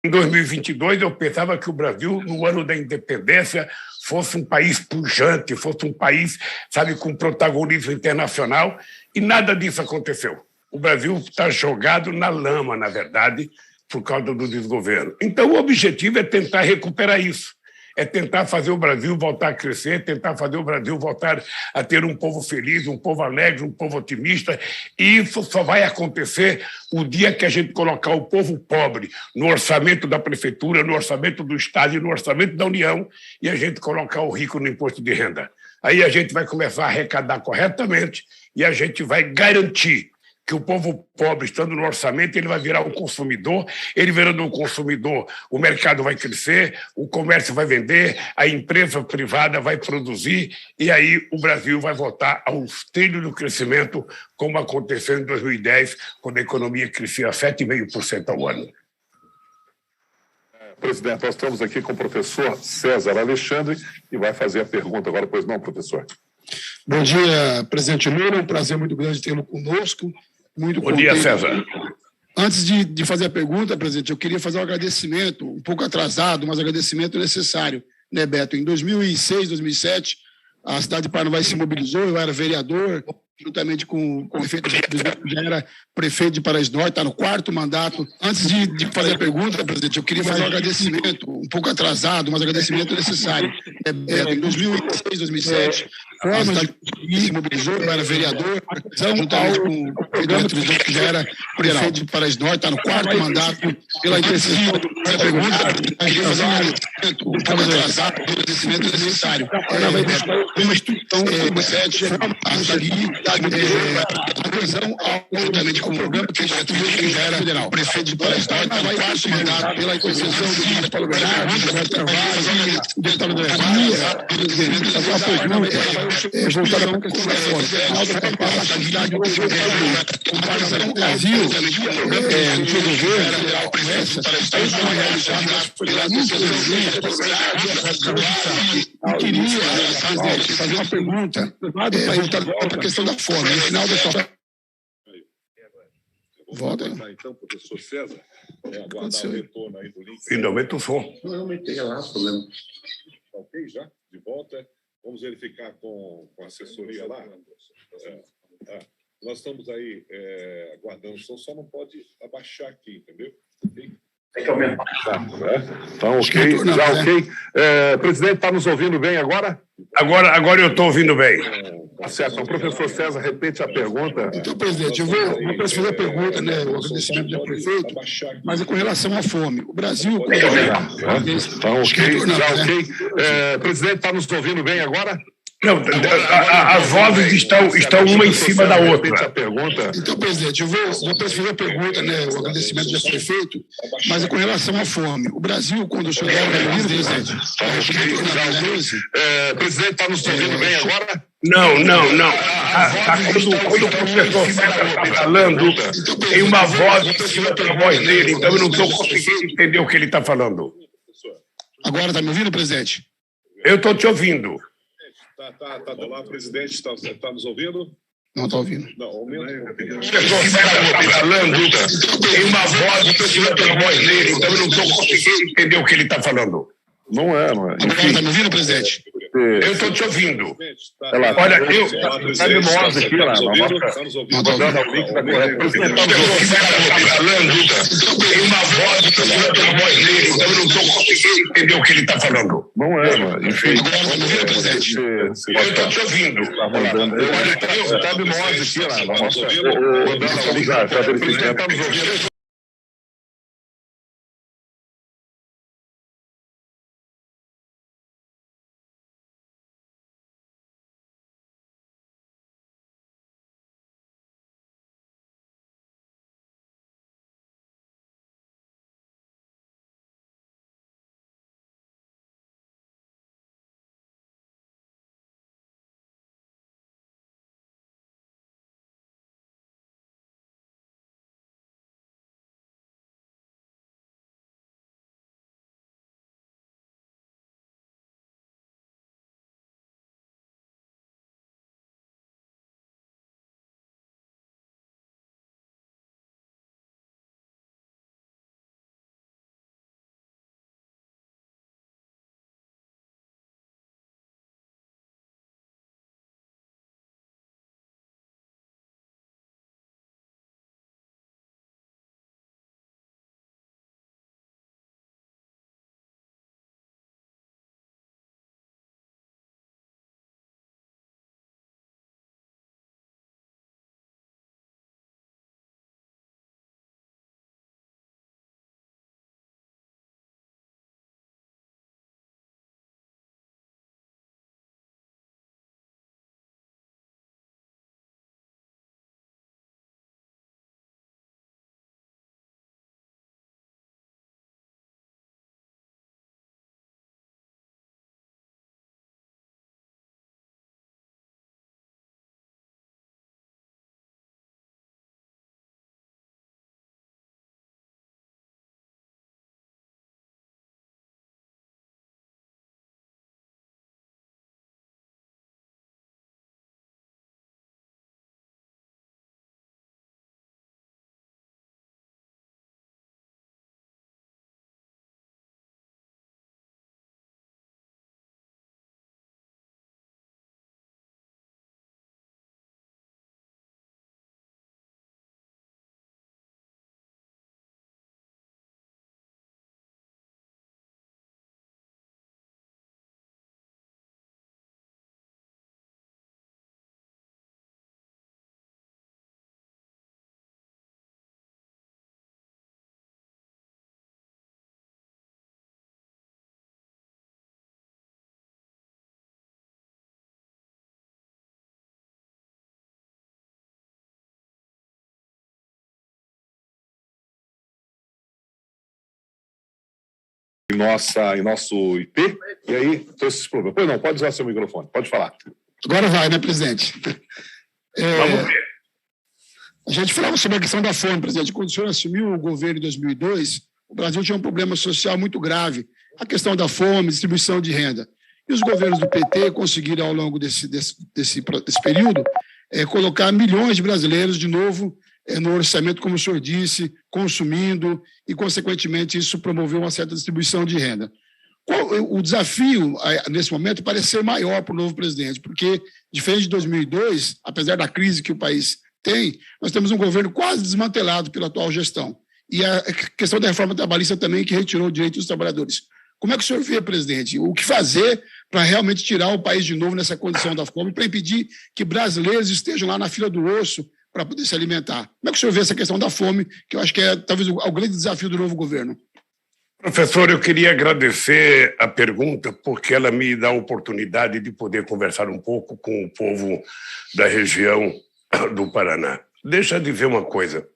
Em 2022, eu pensava que o Brasil, no ano da independência, fosse um país pujante, fosse um país, sabe, com protagonismo internacional, e nada disso aconteceu. O Brasil está jogado na lama, na verdade, por causa do desgoverno. Então, o objetivo é tentar recuperar isso, é tentar fazer o Brasil voltar a crescer, tentar fazer o Brasil voltar a ter um povo feliz, um povo alegre, um povo otimista, e isso só vai acontecer o dia que a gente colocar o povo pobre no orçamento da prefeitura, no orçamento do Estado e no orçamento da União, e a gente colocar o rico no imposto de renda. Aí a gente vai começar a arrecadar corretamente e a gente vai garantir que o povo pobre, estando no orçamento, ele vai virar um consumidor, ele virando um consumidor, o mercado vai crescer, o comércio vai vender, a empresa privada vai produzir, e aí o Brasil vai voltar aos trilhos do crescimento, como aconteceu em 2010, quando a economia crescia 7,5% ao ano. Presidente, nós estamos aqui com o professor César Alexandre, e vai fazer a pergunta agora, pois não, professor? Bom dia, presidente Lula, é um prazer muito grande tê-lo conosco. Muito Bom dia, César. Antes de fazer a pergunta, presidente, eu queria fazer um agradecimento, um pouco atrasado, mas agradecimento necessário, né, Beto? Em 2006, 2007, a cidade de Paranaguá se mobilizou, eu era vereador, juntamente com o prefeito, já era prefeito de Paraíso Norte, está no 4º mandato. Antes de fazer a pergunta, presidente, eu queria fazer um agradecimento, um pouco atrasado, mas agradecimento necessário. Em 2006, 2007, a cidade se mobilizou, eu era vereador, juntamente com o prefeito, que já era prefeito de Paraíso Norte, está no 4º mandato, pela intercessão da pergunta, eu queria fazer um agradecimento, um pouco atrasado, agradecimento necessário. Uma instituição, 2007, a cidade adesão juntamente com o programa que já era federal. Prefeito de Paraíso Norte, vai quarto mandato pela intercessão do Dr. Paulo Bernardo, do Roberto Carvalho, do deputado André Maia, fazer uma pergunta voltada para a questão da fome. Final da campanha, a cidade do comparação ao Brasil, no seu governo, promessa, isso foi realizado, foi lá no eu queria fazer uma pergunta voltada para a questão da fome. No final da sua... Volta. Então, professor César, aguardar o retorno aí do link. Finalmente o som. Não, eu aumentei lá, problema. Ok, já? De volta. Vamos verificar com a assessoria lá. Nós estamos aí aguardando o som, só não pode abaixar aqui, entendeu? Tem que aumentar. Então, ok. Já ok. Presidente, está nos ouvindo bem agora? Agora eu estou ouvindo bem. Tá certo. Então, professor César, repete a pergunta. Então, presidente, eu vou fazer a pergunta, né, o agradecimento do prefeito, mas é com relação à fome. O Brasil... Então, ok. Já ok. Presidente, está nos ouvindo bem agora? Não, as vozes estão uma em cima da outra. Então, presidente, eu vou fazer a pergunta, né, o agradecimento do prefeito, mas é com relação à fome. O Brasil, quando chegou ao presidente, presidente, está nos ouvindo bem agora? Não. Quando o professor César está falando, tem uma voz em cima da voz dele, então eu não estou conseguindo entender o que ele está falando. Agora está me ouvindo, presidente? Eu estou te ouvindo. Tá do lado, presidente, está nos ouvindo? Não está ouvindo. Não, aumenta um pouquinho. O professor César está falando, tem uma voz em cima da voz dele, então eu não estou conseguindo entender o que ele está falando. Não é. Agora está me ouvindo, presidente? Eu estou te ouvindo. Olha, eu... Sabe nós aqui, lá, Não está ouvindo. o link da correta. O professor César está falando, tem uma voz em cima da voz dele, então eu não estou conseguindo entender o que ele está falando. Não é. Enfim. Agora está me ouvindo, presidente? Eu estou te ouvindo. Sabe nós aqui, lá. Mandando o link da correta. em nosso IP, e aí tem esses problemas. Pois não, pode usar seu microfone, pode falar. Agora vai, né, presidente? Vamos ver. A gente falava sobre a questão da fome, presidente. Quando o senhor assumiu o governo em 2002, o Brasil tinha um problema social muito grave, a questão da fome, distribuição de renda. E os governos do PT conseguiram, ao longo desse período, colocar milhões de brasileiros de novo no orçamento, como o senhor disse, consumindo, e, consequentemente, isso promoveu uma certa distribuição de renda. O desafio, nesse momento, parece ser maior para o novo presidente, porque, diferente de 2002, apesar da crise que o país tem, nós temos um governo quase desmantelado pela atual gestão. E a questão da reforma trabalhista também, que retirou o direito dos trabalhadores. Como é que o senhor vê, presidente? O que fazer para realmente tirar o país de novo nessa condição da fome, para impedir que brasileiros estejam lá na fila do osso para poder se alimentar? Como é que o senhor vê essa questão da fome, que eu acho que é talvez o grande desafio do novo governo? Professor, eu queria agradecer a pergunta, porque ela me dá a oportunidade de poder conversar um pouco com o povo da região do Paraná. Deixa eu dizer uma coisa.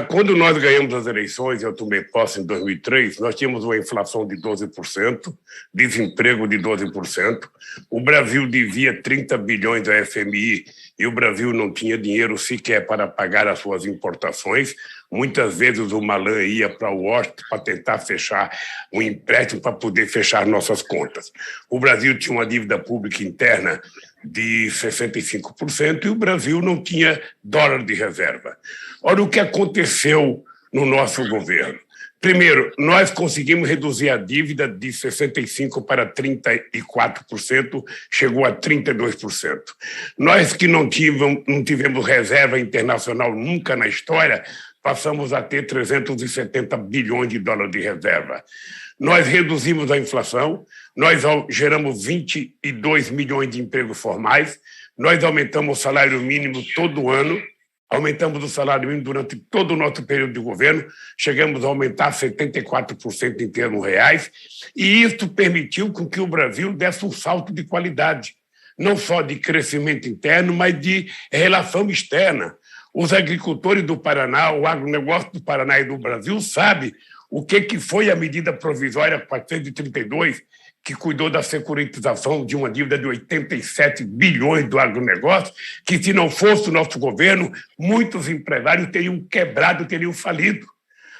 Quando nós ganhamos as eleições, eu tomei posse em 2003, nós tínhamos uma inflação de 12%, desemprego de 12%, o Brasil devia 30 bilhões à FMI e o Brasil não tinha dinheiro sequer para pagar as suas importações. Muitas vezes o Malan ia para Washington para tentar fechar um empréstimo para poder fechar nossas contas. O Brasil tinha uma dívida pública interna de 65% e o Brasil não tinha dólar de reserva. Olha o que aconteceu no nosso governo. Primeiro, nós conseguimos reduzir a dívida de 65% para 34%, chegou a 32%. Nós que não tivemos reserva internacional nunca na história, passamos a ter 370 bilhões de dólares de reserva. Nós reduzimos a inflação, nós geramos 22 milhões de empregos formais, nós aumentamos o salário mínimo todo ano, aumentamos o salário mínimo durante todo o nosso período de governo, chegamos a aumentar 74% em termos reais, e isso permitiu com que o Brasil desse um salto de qualidade, não só de crescimento interno, mas de relação externa. Os agricultores do Paraná, o agronegócio do Paraná e do Brasil sabe o que foi a medida provisória 432, que cuidou da securitização de uma dívida de 87 bilhões do agronegócio, que se não fosse o nosso governo, muitos empresários teriam quebrado, teriam falido.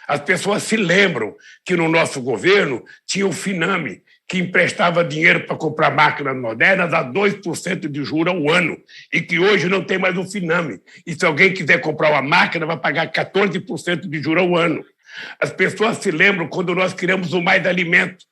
As pessoas se lembram que no nosso governo tinha o Finame, que emprestava dinheiro para comprar máquinas modernas a 2% de juros ao ano, e que hoje não tem mais o Finame. E se alguém quiser comprar uma máquina, vai pagar 14% de juros ao ano. As pessoas se lembram quando nós criamos o Mais Alimento.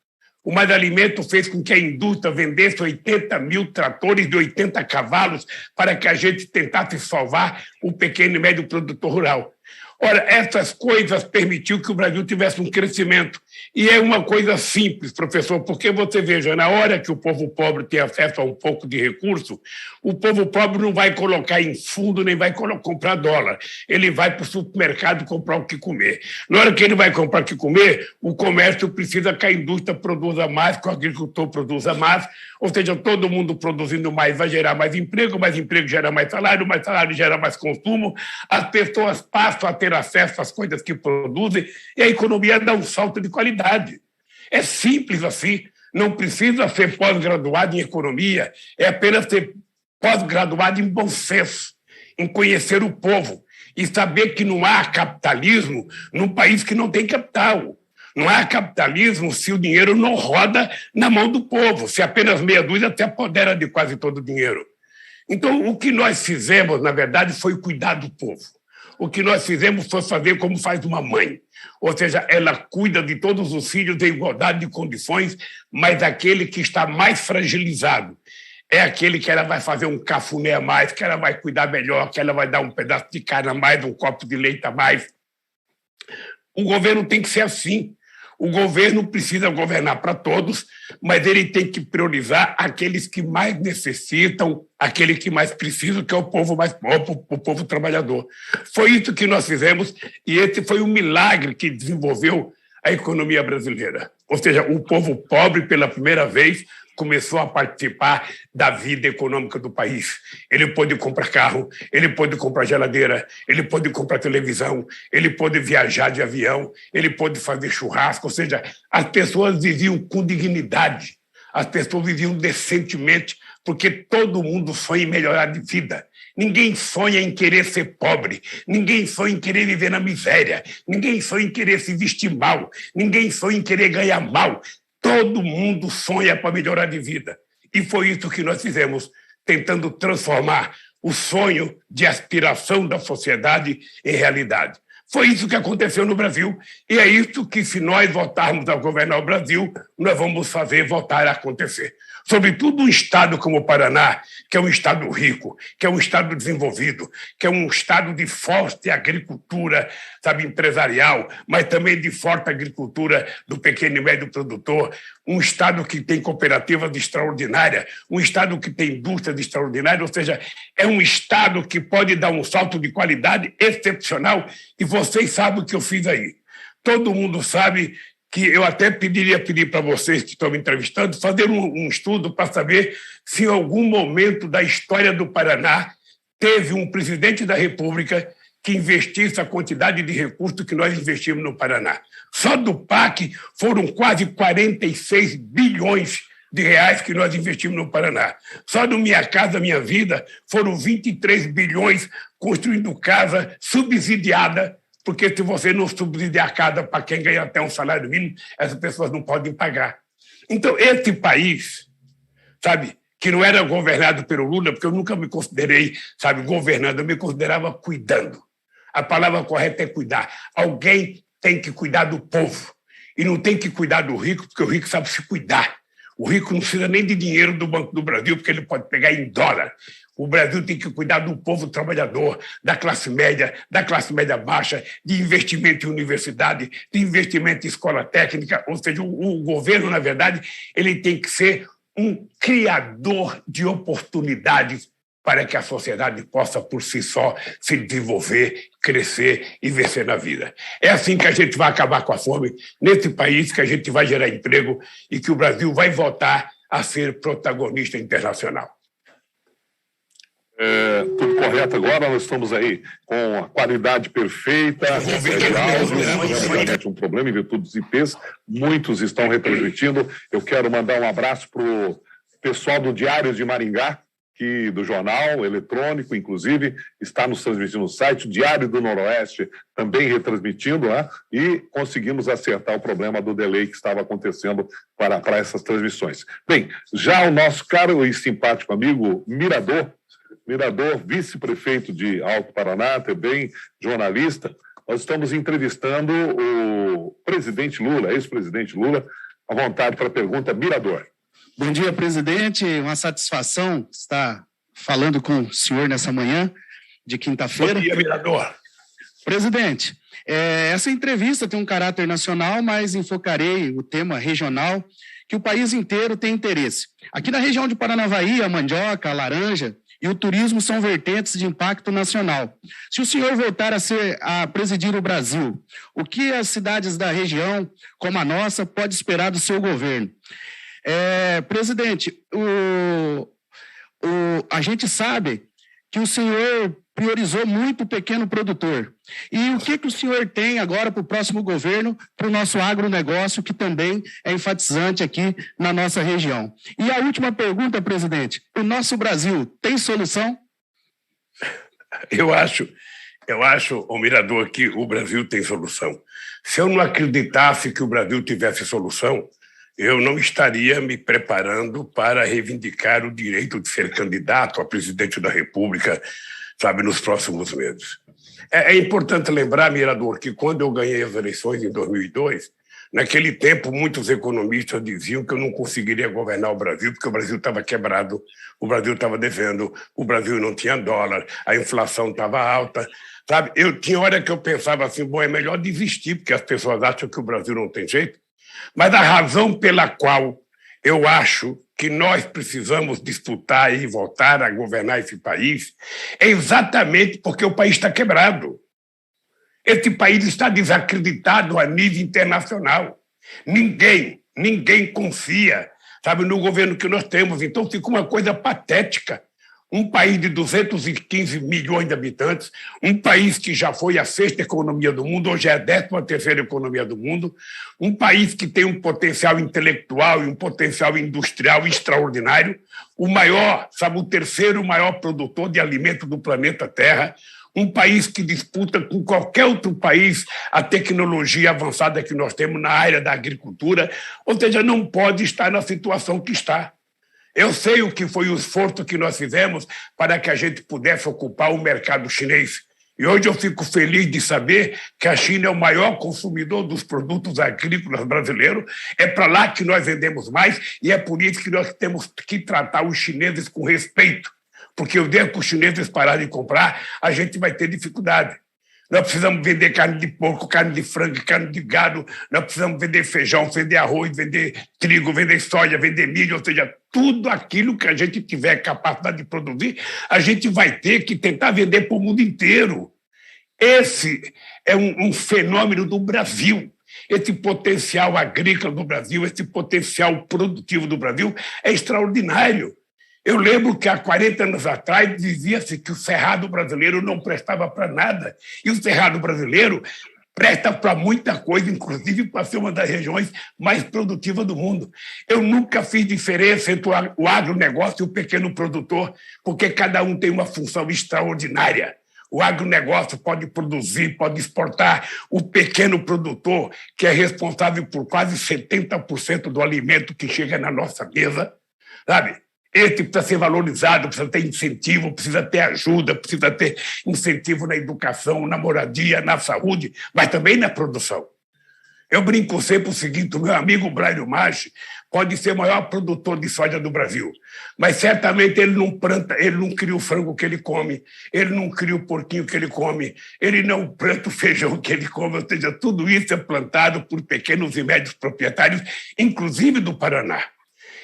O Mais Alimento fez com que a indústria vendesse 80 mil tratores de 80 cavalos para que a gente tentasse salvar o pequeno e médio produtor rural. Ora, essas coisas permitiu que o Brasil tivesse um crescimento. E é uma coisa simples, professor, porque você veja, na hora que o povo pobre tem acesso a um pouco de recurso, o povo pobre não vai colocar em fundo, nem vai comprar dólar. Ele vai para o supermercado comprar o que comer. Na hora que ele vai comprar o que comer, o comércio precisa que a indústria produza mais, que o agricultor produza mais, ou seja, todo mundo produzindo mais vai gerar mais emprego gera mais salário gera mais consumo, as pessoas passam a ter acesso às coisas que produzem e a economia dá um salto de qualidade. É simples assim, não precisa ser pós-graduado em economia, é apenas ser pós-graduado em bom senso, em conhecer o povo e saber que não há capitalismo num país que não tem capital. Não há capitalismo se o dinheiro não roda na mão do povo, se apenas meia dúzia se apodera de quase todo o dinheiro. Então, o que nós fizemos, na verdade, foi cuidar do povo. O que nós fizemos foi fazer como faz uma mãe. Ou seja, ela cuida de todos os filhos em igualdade de condições, mas aquele que está mais fragilizado é aquele que ela vai fazer um cafuné a mais, que ela vai cuidar melhor, que ela vai dar um pedaço de carne a mais, um copo de leite a mais. O governo tem que ser assim. O governo precisa governar para todos, mas ele tem que priorizar aqueles que mais necessitam, aquele que mais precisa, que é o povo mais pobre, o povo trabalhador. Foi isso que nós fizemos e esse foi um milagre que desenvolveu a economia brasileira. Ou seja, o povo pobre, pela primeira vez, começou a participar da vida econômica do país. Ele pôde comprar carro, ele pôde comprar geladeira, ele pôde comprar televisão, ele pôde viajar de avião, ele pôde fazer churrasco. Ou seja, as pessoas viviam com dignidade, as pessoas viviam decentemente, porque todo mundo sonha em melhorar de vida. Ninguém sonha em querer ser pobre, ninguém sonha em querer viver na miséria, ninguém sonha em querer se vestir mal, ninguém sonha em querer ganhar mal. Todo mundo sonha para melhorar de vida. E foi isso que nós fizemos, tentando transformar o sonho de aspiração da sociedade em realidade. Foi isso que aconteceu no Brasil, e é isso que, se nós voltarmos a governar o Brasil, nós vamos fazer voltar a acontecer. Sobretudo um estado como o Paraná, que é um estado rico, que é um estado desenvolvido, que é um estado de forte agricultura, sabe, empresarial, mas também de forte agricultura do pequeno e médio produtor, um estado que tem cooperativas extraordinárias, um estado que tem indústrias extraordinárias, ou seja, é um estado que pode dar um salto de qualidade excepcional, e vocês sabem o que eu fiz aí. Todo mundo sabe que eu até pedir para vocês que estão me entrevistando fazer um estudo para saber se em algum momento da história do Paraná teve um presidente da República que investisse a quantidade de recursos que nós investimos no Paraná. Só do PAC foram quase 46 bilhões de reais que nós investimos no Paraná. Só do Minha Casa Minha Vida foram 23 bilhões construindo casa subsidiada, porque se você não subsidiar casa para quem ganha até um salário mínimo, essas pessoas não podem pagar. Então, esse país, sabe, que não era governado pelo Lula, porque eu nunca me considerei, sabe, governando, eu me considerava cuidando. A palavra correta é cuidar. Alguém tem que cuidar do povo. E não tem que cuidar do rico, porque o rico sabe se cuidar. O rico não precisa nem de dinheiro do Banco do Brasil, porque ele pode pegar em dólar. O Brasil tem que cuidar do povo trabalhador, da classe média baixa, de investimento em universidade, de investimento em escola técnica. Ou seja, o governo, na verdade, ele tem que ser um criador de oportunidades para que a sociedade possa, por si só, se desenvolver, crescer e vencer na vida. É assim que a gente vai acabar com a fome, nesse país que a gente vai gerar emprego e que o Brasil vai voltar a ser protagonista internacional. Tudo correto agora, nós estamos aí com a qualidade perfeita de áudio, realmente um problema em virtude dos IPs, muitos estão retransmitindo. Eu quero mandar um abraço para o pessoal do Diário de Maringá, que do jornal eletrônico, inclusive, está nos transmitindo no site, o Diário do Noroeste também retransmitindo, né? E conseguimos acertar o problema do delay que estava acontecendo para essas transmissões. Bem, já o nosso caro e simpático amigo Mirador, vice-prefeito de Alto Paraná, também jornalista, nós estamos entrevistando o presidente Lula, ex-presidente Lula, à vontade para a pergunta, Mirador. Bom dia, presidente. Uma satisfação estar falando com o senhor nessa manhã de quinta-feira. Bom dia, Mirador. Presidente, essa entrevista tem um caráter nacional, mas enfocarei o tema regional, que o país inteiro tem interesse. Aqui na região de Paranavaí, a mandioca, a laranja e o turismo são vertentes de impacto nacional. Se o senhor voltar a presidir o Brasil, o que as cidades da região, como a nossa, pode esperar do seu governo? Presidente, a gente sabe que o senhor priorizou muito o pequeno produtor. E o que o senhor tem agora para o próximo governo, para o nosso agronegócio, que também é enfatizante aqui na nossa região? E a última pergunta, presidente, o nosso Brasil tem solução? Eu acho, ô Mirador, que o Brasil tem solução. Se eu não acreditasse que o Brasil tivesse solução, eu não estaria me preparando para reivindicar o direito de ser candidato a presidente da República, sabe, nos próximos meses. É importante lembrar, Mirador, que quando eu ganhei as eleições em 2002, naquele tempo muitos economistas diziam que eu não conseguiria governar o Brasil porque o Brasil estava quebrado, o Brasil estava devendo, o Brasil não tinha dólar, a inflação estava alta, sabe? Tinha hora que eu pensava assim, bom, é melhor desistir, porque as pessoas acham que o Brasil não tem jeito. Mas a razão pela qual eu acho que nós precisamos disputar e voltar a governar esse país é exatamente porque o país está quebrado. Esse país está desacreditado a nível internacional. Ninguém confia, sabe, no governo que nós temos. Então fica uma coisa patética. Um país de 215 milhões de habitantes, um país que já foi a 6ª economia do mundo, hoje é a 13ª economia do mundo, um país que tem um potencial intelectual e um potencial industrial extraordinário, o maior, sabe, o 3º maior produtor de alimento do planeta Terra, um país que disputa com qualquer outro país a tecnologia avançada que nós temos na área da agricultura, ou seja, não pode estar na situação que está. Eu sei o que foi o esforço que nós fizemos para que a gente pudesse ocupar o mercado chinês. E hoje eu fico feliz de saber que a China é o maior consumidor dos produtos agrícolas brasileiros. É para lá que nós vendemos mais e é por isso que nós temos que tratar os chineses com respeito. Porque o dia que os chineses pararem de comprar, a gente vai ter dificuldade. Nós precisamos vender carne de porco, carne de frango, carne de gado, nós precisamos vender feijão, vender arroz, vender trigo, vender soja, vender milho, ou seja, tudo aquilo que a gente tiver capacidade de produzir, a gente vai ter que tentar vender para o mundo inteiro. Esse é um fenômeno do Brasil. Esse potencial agrícola do Brasil, esse potencial produtivo do Brasil é extraordinário. Eu lembro que há 40 anos atrás dizia-se que o cerrado brasileiro não prestava para nada. E o cerrado brasileiro presta para muita coisa, inclusive para ser uma das regiões mais produtivas do mundo. Eu nunca fiz diferença entre o agronegócio e o pequeno produtor, porque cada um tem uma função extraordinária. O agronegócio pode produzir, pode exportar. O pequeno produtor, que é responsável por quase 70% do alimento que chega na nossa mesa, sabe? Esse precisa ser valorizado, precisa ter incentivo, precisa ter ajuda, precisa ter incentivo na educação, na moradia, na saúde, mas também na produção. Eu brinco sempre o seguinte: o meu amigo Braulio Maggi pode ser o maior produtor de soja do Brasil, mas certamente ele não planta, ele não cria o frango que ele come, ele não cria o porquinho que ele come, ele não planta o feijão que ele come, ou seja, tudo isso é plantado por pequenos e médios proprietários, inclusive do Paraná.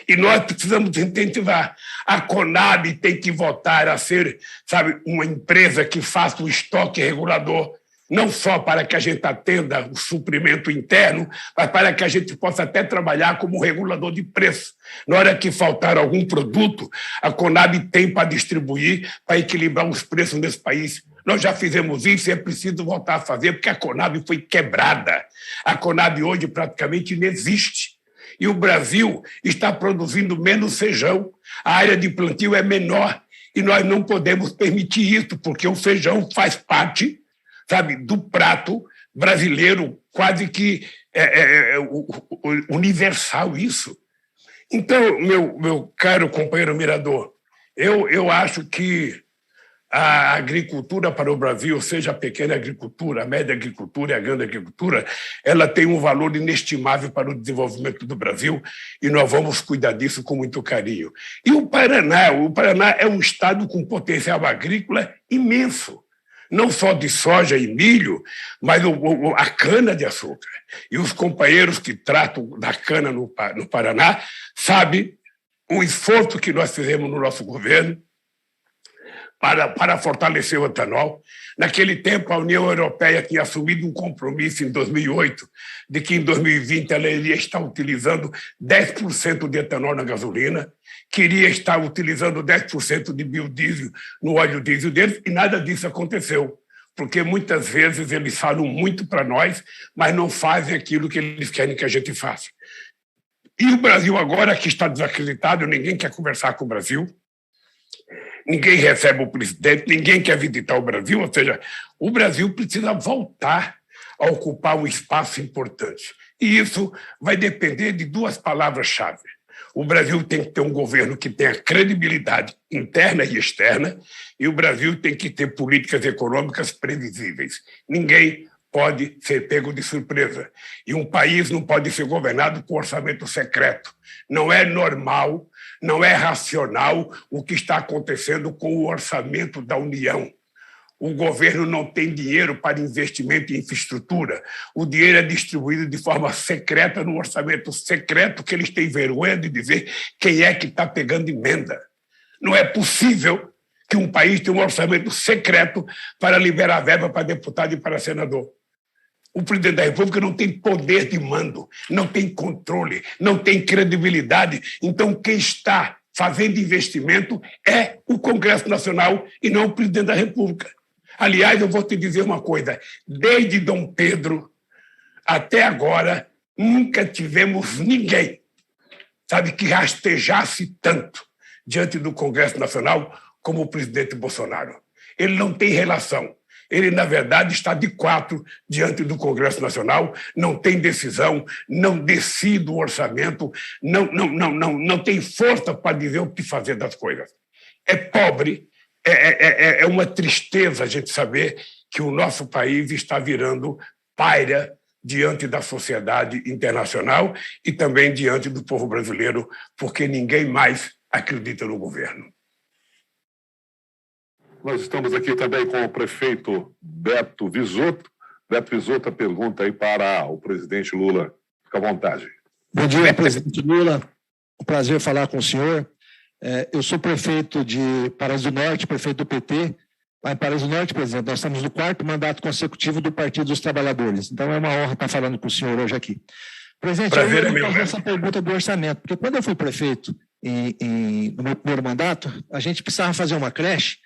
E nós precisamos incentivar. A Conab tem que voltar a ser, sabe, uma empresa que faça o estoque regulador, não só para que a gente atenda o suprimento interno, mas para que a gente possa até trabalhar como regulador de preço. Na hora que faltar algum produto, a Conab tem para distribuir, para equilibrar os preços nesse país. Nós já fizemos isso e é preciso voltar a fazer, porque a Conab foi quebrada. A Conab hoje praticamente não existe. E o Brasil está produzindo menos feijão, a área de plantio é menor, e nós não podemos permitir isso, porque o feijão faz parte, sabe, do prato brasileiro, quase que universal isso. Então, meu caro companheiro Mirador, eu acho que a agricultura para o Brasil, seja a pequena agricultura, a média agricultura e a grande agricultura, ela tem um valor inestimável para o desenvolvimento do Brasil e nós vamos cuidar disso com muito carinho. E o Paraná é um estado com potencial agrícola imenso, não só de soja e milho, mas a cana-de-açúcar. E os companheiros que tratam da cana no Paraná sabem o esforço que nós fizemos no nosso governo para fortalecer o etanol. Naquele tempo, a União Europeia tinha assumido um compromisso em 2008 de que em 2020 ela iria estar utilizando 10% de etanol na gasolina, queria estar utilizando 10% de biodiesel no óleo diesel deles, e nada disso aconteceu, porque muitas vezes eles falam muito para nós, mas não fazem aquilo que eles querem que a gente faça. E o Brasil agora, que está desacreditado, ninguém quer conversar com o Brasil, ninguém recebe o presidente, ninguém quer visitar o Brasil, ou seja, o Brasil precisa voltar a ocupar um espaço importante. E isso vai depender de duas palavras-chave. O Brasil tem que ter um governo que tenha credibilidade interna e externa, e o Brasil tem que ter políticas econômicas previsíveis. Ninguém pode ser pego de surpresa. E um país não pode ser governado com orçamento secreto. Não é normal, não é racional o que está acontecendo com o orçamento da União. O governo não tem dinheiro para investimento em infraestrutura. O dinheiro é distribuído de forma secreta no orçamento secreto, que eles têm vergonha de dizer quem é que está pegando emenda. Não é possível que um país tem um orçamento secreto para liberar verba para deputado e para senador. O presidente da República não tem poder de mando, não tem controle, não tem credibilidade. Então, quem está fazendo investimento é o Congresso Nacional e não o presidente da República. Aliás, eu vou te dizer uma coisa: desde Dom Pedro até agora, nunca tivemos ninguém, sabe, que rastejasse tanto diante do Congresso Nacional como o presidente Bolsonaro. Ele não tem relação. Ele, na verdade, está de quatro diante do Congresso Nacional, não tem decisão, não decide o orçamento, não tem força para dizer o que fazer das coisas. É pobre, é uma tristeza a gente saber que o nosso país está virando pária diante da sociedade internacional e também diante do povo brasileiro, porque ninguém mais acredita no governo. Nós estamos aqui também com o prefeito Beto Visoto. Beto Visoto, a pergunta aí para o presidente Lula. Fica à vontade. Bom dia, presidente Lula. Um prazer falar com o senhor. Eu sou prefeito de Paraíso do Norte, prefeito do PT. Lá em Paraíso do Norte, presidente, nós estamos no 4º mandato consecutivo do Partido dos Trabalhadores. Então é uma honra estar falando com o senhor hoje aqui. Presidente, eu vou fazer essa pergunta do orçamento, porque quando eu fui prefeito no meu primeiro mandato, a gente precisava fazer uma creche.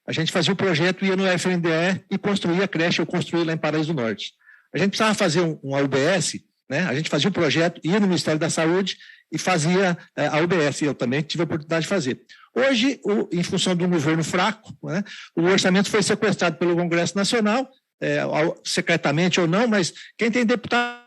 A gente fazia o projeto, ia no FNDE e construía a creche, eu construí lá em Paraíso do Norte. A gente precisava fazer uma UBS, né? A gente fazia o projeto, ia no Ministério da Saúde e fazia a UBS, eu também tive a oportunidade de fazer. Hoje, em função de um governo fraco, né, o orçamento foi sequestrado pelo Congresso Nacional, secretamente ou não, mas quem tem deputado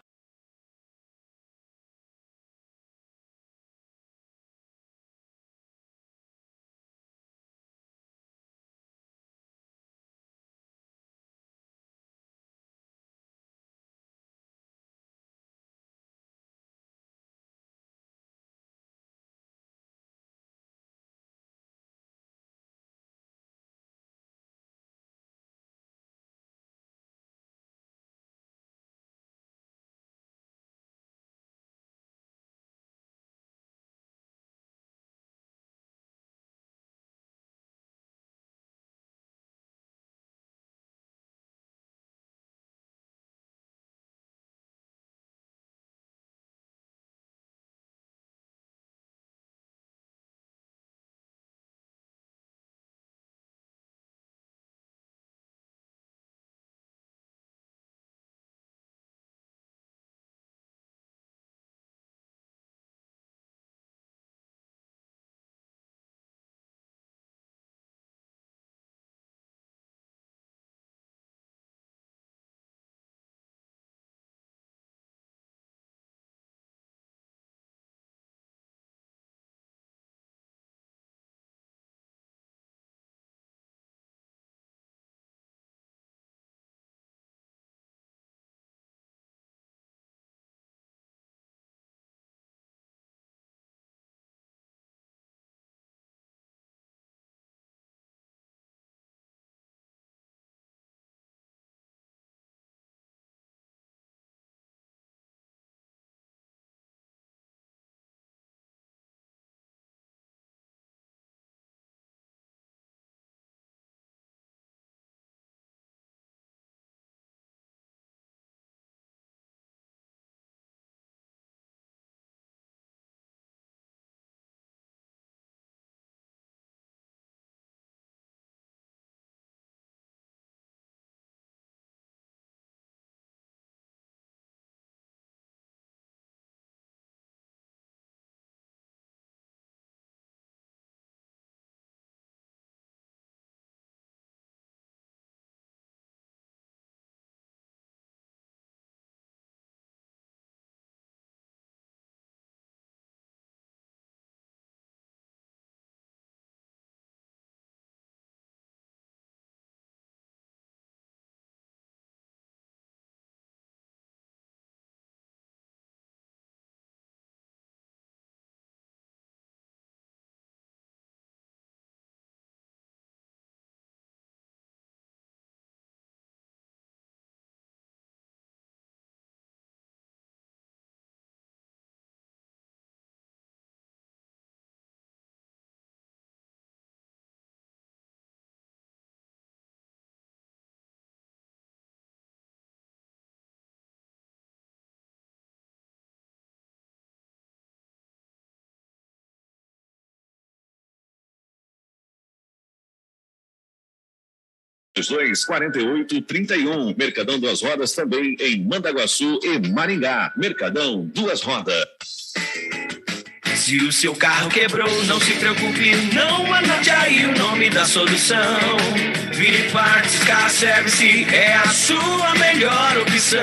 24831. Mercadão Duas Rodas também em Mandaguaçu e Maringá. Mercadão Duas Rodas. Se o seu carro quebrou, não se preocupe, não anote aí o nome da solução. Vini Parts Car Service é a sua melhor opção.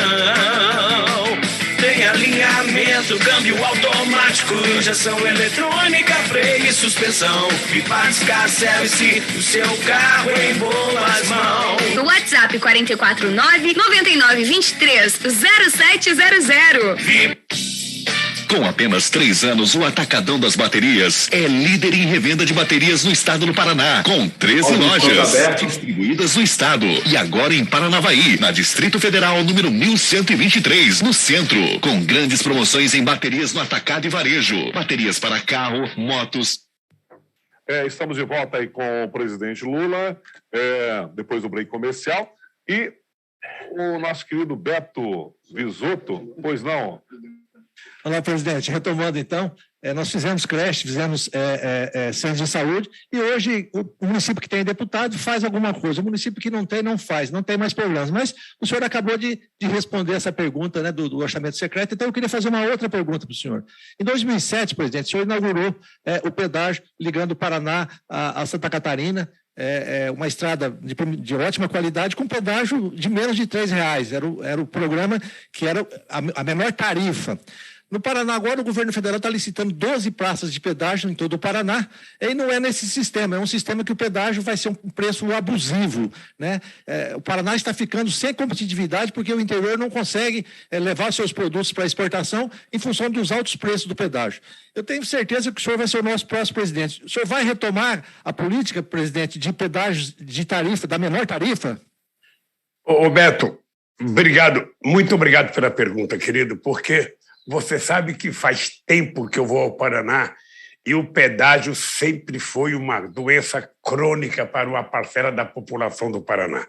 Tem alinhamento, câmbio automático, injeção eletrônica, freio e suspensão. Vini Parts Car Service, o seu carro em boas mãos. No WhatsApp 449-9923-0700. Com apenas 3 anos, o Atacadão das Baterias é líder em revenda de baterias no estado do Paraná, com 13 lojas distribuídas no estado. E agora em Paranavaí, na Distrito Federal, número 1123, no centro, com grandes promoções em baterias no atacado e varejo. Baterias para carro, motos. Estamos de volta aí com o presidente Lula, depois do break comercial. E o nosso querido Beto Bisotto, pois não? Olá, presidente. Retomando, então, nós fizemos creche, fizemos centros de saúde, e hoje o município que tem deputado faz alguma coisa, o município que não tem, não faz, não tem mais problemas. Mas o senhor acabou de responder essa pergunta, né, do orçamento secreto, então eu queria fazer uma outra pergunta para o senhor. Em 2007, presidente, o senhor inaugurou o pedágio ligando o Paraná a Santa Catarina, uma estrada de ótima qualidade com pedágio de menos de R$3. Era o programa que era a menor tarifa. No Paraná, agora, o governo federal está licitando 12 praças de pedágio em todo o Paraná, e não é nesse sistema, é um sistema que o pedágio vai ser um preço abusivo, né? O Paraná está ficando sem competitividade porque o interior não consegue levar seus produtos para exportação em função dos altos preços do pedágio. Eu tenho certeza que o senhor vai ser o nosso próximo presidente. O senhor vai retomar a política, presidente, de pedágios de tarifa, da menor tarifa? Ô Beto, obrigado, muito obrigado pela pergunta, querido, porque você sabe que faz tempo que eu vou ao Paraná e o pedágio sempre foi uma doença crônica para uma parcela da população do Paraná.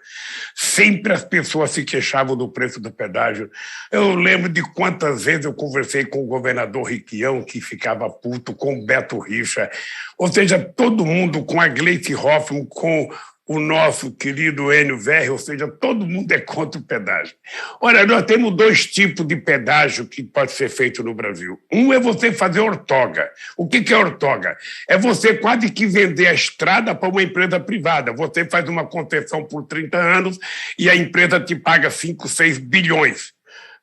Sempre as pessoas se queixavam do preço do pedágio. Eu lembro de quantas vezes eu conversei com o governador Requião, que ficava puto, com o Beto Richa, ou seja, todo mundo, com a Gleice Hoffmann, com o nosso querido Enio Verri, ou seja, todo mundo é contra o pedágio. Olha, nós temos 2 tipos de pedágio que pode ser feito no Brasil. Um é você fazer ortoga. O que é ortoga? É você quase que vender a estrada para uma empresa privada. Você faz uma concessão por 30 anos e a empresa te paga 5, 6 bilhões.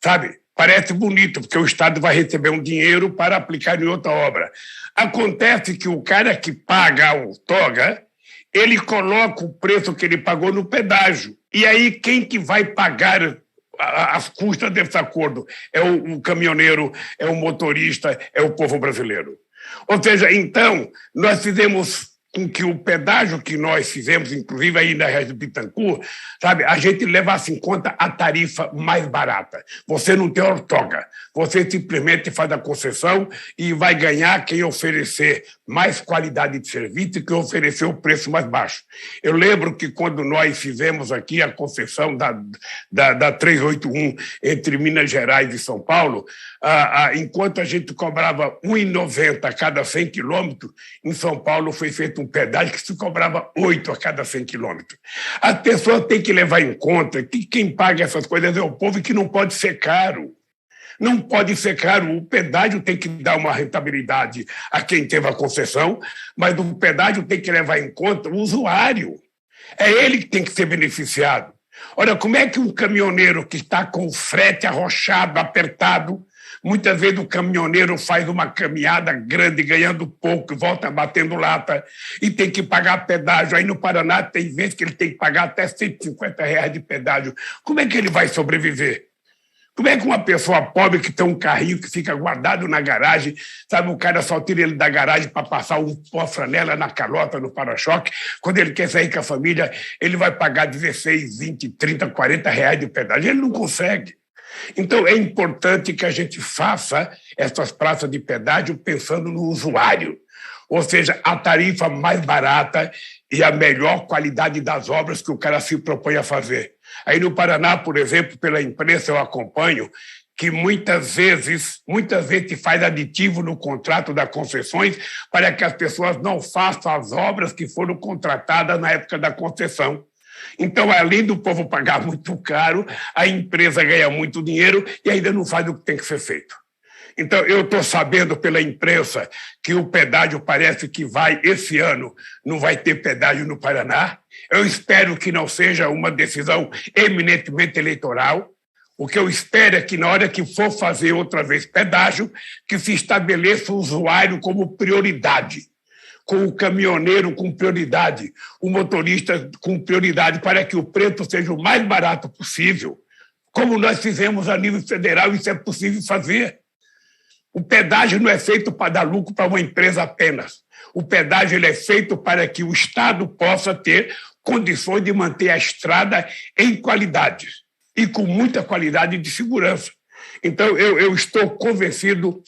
Sabe? Parece bonito, porque o Estado vai receber um dinheiro para aplicar em outra obra. Acontece que o cara que paga a ortoga, ele coloca o preço que ele pagou no pedágio. E aí, quem que vai pagar as custas desse acordo? É o caminhoneiro, é o motorista, é o povo brasileiro. Ou seja, então, nós fizemos com que o pedágio que nós fizemos, inclusive aí na região de Bittencourt, sabe, a gente levasse em conta a tarifa mais barata. Você não tem ortoga, você simplesmente faz a concessão e vai ganhar quem oferecer mais qualidade de serviço e quem oferecer o preço mais baixo. Eu lembro que quando nós fizemos aqui a concessão da 381 entre Minas Gerais e São Paulo, enquanto a gente cobrava R$ 1,90 a cada 100 quilômetros, em São Paulo foi feito um pedágio que se cobrava 8 a cada 100 quilômetros. A pessoa tem que levar em conta que quem paga essas coisas é o povo e que não pode ser caro. Não pode ser caro. O pedágio tem que dar uma rentabilidade a quem teve a concessão, mas o pedágio tem que levar em conta o usuário. É ele que tem que ser beneficiado. Olha, como é que um caminhoneiro que está com o frete arrochado, apertado, muitas vezes o caminhoneiro faz uma caminhada grande, ganhando pouco, volta batendo lata e tem que pagar pedágio. Aí no Paraná tem vezes que ele tem que pagar até R$150 de pedágio. Como é que ele vai sobreviver? Como é que uma pessoa pobre que tem um carrinho que fica guardado na garagem, sabe, o cara só tira ele da garagem para passar uma franela na calota, no para-choque, quando ele quer sair com a família, ele vai pagar 16, 20, 30, R$40 de pedágio. Ele não consegue. Então, é importante que a gente faça essas praças de pedágio pensando no usuário, ou seja, a tarifa mais barata e a melhor qualidade das obras que o cara se propõe a fazer. Aí no Paraná, por exemplo, pela imprensa eu acompanho que muitas vezes se faz aditivo no contrato das concessões para que as pessoas não façam as obras que foram contratadas na época da concessão. Então, além do povo pagar muito caro, a empresa ganha muito dinheiro e ainda não faz o que tem que ser feito. Então, eu estou sabendo pela imprensa que o pedágio parece que esse ano, não vai ter pedágio no Paraná. Eu espero que não seja uma decisão eminentemente eleitoral. O que eu espero é que, na hora que for fazer outra vez pedágio, que se estabeleça o usuário como prioridade, com o caminhoneiro com prioridade, o motorista com prioridade, para que o preço seja o mais barato possível. Como nós fizemos a nível federal, isso é possível fazer. O pedágio não é feito para dar lucro para uma empresa apenas. O pedágio ele é feito para que o Estado possa ter condições de manter a estrada em qualidade e com muita qualidade de segurança. Então, eu estou convencido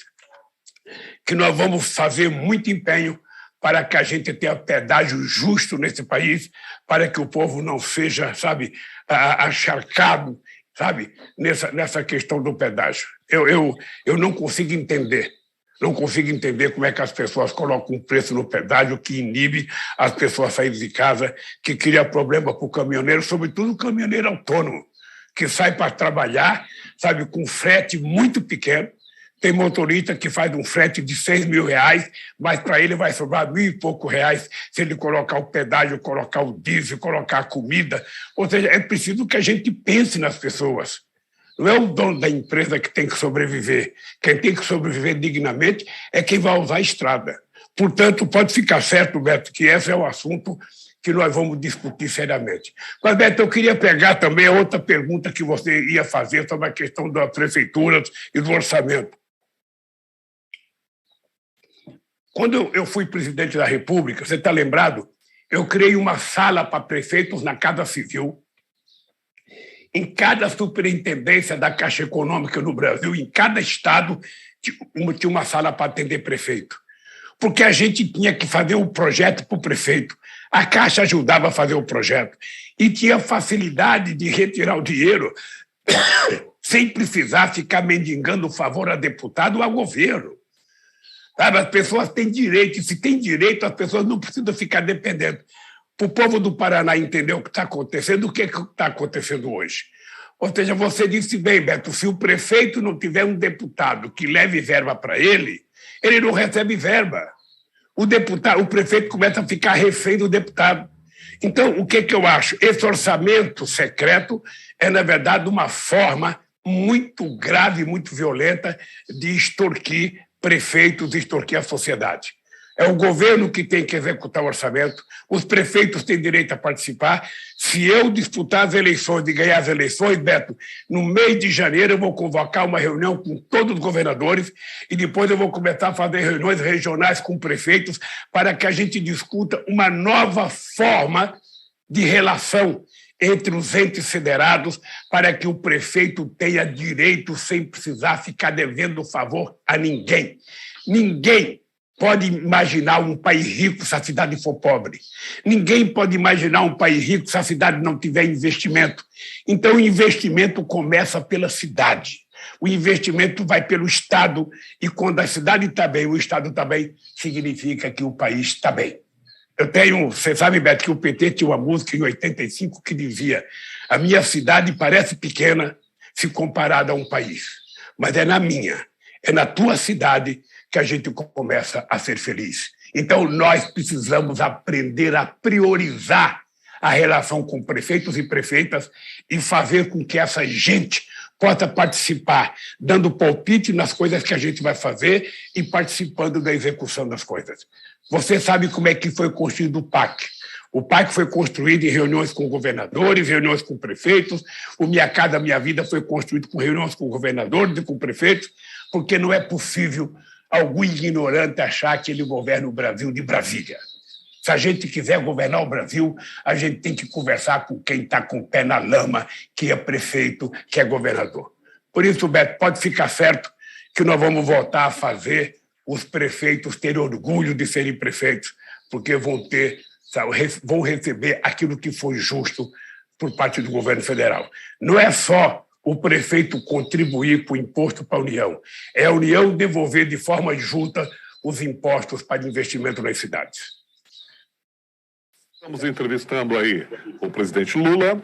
que nós vamos fazer muito empenho para que a gente tenha pedágio justo nesse país, para que o povo não seja, sabe, acharcado, sabe, nessa questão do pedágio. Eu não consigo entender. Não consigo entender como é que as pessoas colocam um preço no pedágio que inibe as pessoas saírem de casa, que cria problema para o caminhoneiro, sobretudo o caminhoneiro autônomo, que sai para trabalhar, sabe, com frete muito pequeno. Tem motorista que faz um frete de R$6.000, mas para ele vai sobrar R$1.000 e pouco se ele colocar o pedágio, colocar o diesel, colocar a comida. Ou seja, é preciso que a gente pense nas pessoas. Não é o dono da empresa que tem que sobreviver. Quem tem que sobreviver dignamente é quem vai usar a estrada. Portanto, pode ficar certo, Beto, que esse é o assunto que nós vamos discutir seriamente. Mas, Beto, eu queria pegar também a outra pergunta que você ia fazer sobre a questão das prefeituras e do orçamento. Quando eu fui presidente da República, você está lembrado? Eu criei uma sala para prefeitos na Casa Civil. Em cada superintendência da Caixa Econômica no Brasil, em cada estado, tinha uma sala para atender prefeito. Porque a gente tinha que fazer um projeto para o prefeito. A Caixa ajudava a fazer o projeto. E tinha facilidade de retirar o dinheiro sem precisar ficar mendigando favor a deputado ou a governo. Sabe, as pessoas têm direito, e se tem direito, as pessoas não precisam ficar dependendo. Para o povo do Paraná entender o que está acontecendo, o que está acontecendo hoje. Ou seja, você disse bem, Beto, se o prefeito não tiver um deputado que leve verba para ele não recebe verba. O prefeito começa a ficar refém do deputado. Então, o que eu acho? Esse orçamento secreto é, na verdade, uma forma muito grave, muito violenta de extorquir prefeitos, extorquir a sociedade. É o governo que tem que executar o orçamento, os prefeitos têm direito a participar. Se eu disputar as eleições e ganhar as eleições, Beto, no mês de janeiro eu vou convocar uma reunião com todos os governadores e depois eu vou começar a fazer reuniões regionais com prefeitos para que a gente discuta uma nova forma de relação entre os entes federados para que o prefeito tenha direito sem precisar ficar devendo favor a ninguém. Ninguém pode imaginar um país rico se a cidade for pobre. Ninguém pode imaginar um país rico se a cidade não tiver investimento. Então, o investimento começa pela cidade. O investimento vai pelo Estado e, quando a cidade está bem, o Estado está bem, significa que o país está bem. Você sabe, Beto, que o PT tinha uma música em 85 que dizia: a minha cidade parece pequena se comparada a um país, mas é na tua cidade que a gente começa a ser feliz. Então, nós precisamos aprender a priorizar a relação com prefeitos e prefeitas e fazer com que essa gente possa participar, dando palpite nas coisas que a gente vai fazer e participando da execução das coisas. Você sabe como é que foi construído o PAC. O PAC foi construído em reuniões com governadores, reuniões com prefeitos. O Minha Casa Minha Vida foi construído com reuniões com governadores e com prefeitos, porque não é possível algum ignorante achar que ele governa o Brasil de Brasília. Se a gente quiser governar o Brasil, a gente tem que conversar com quem está com o pé na lama, que é prefeito, que é governador. Por isso, Beto, pode ficar certo que nós vamos voltar a fazer os prefeitos terem orgulho de serem prefeitos, porque vão receber aquilo que foi justo por parte do governo federal. Não é só o prefeito contribuir com o imposto para a União, é a União devolver de forma justa os impostos para investimento nas cidades. Estamos entrevistando aí o presidente Lula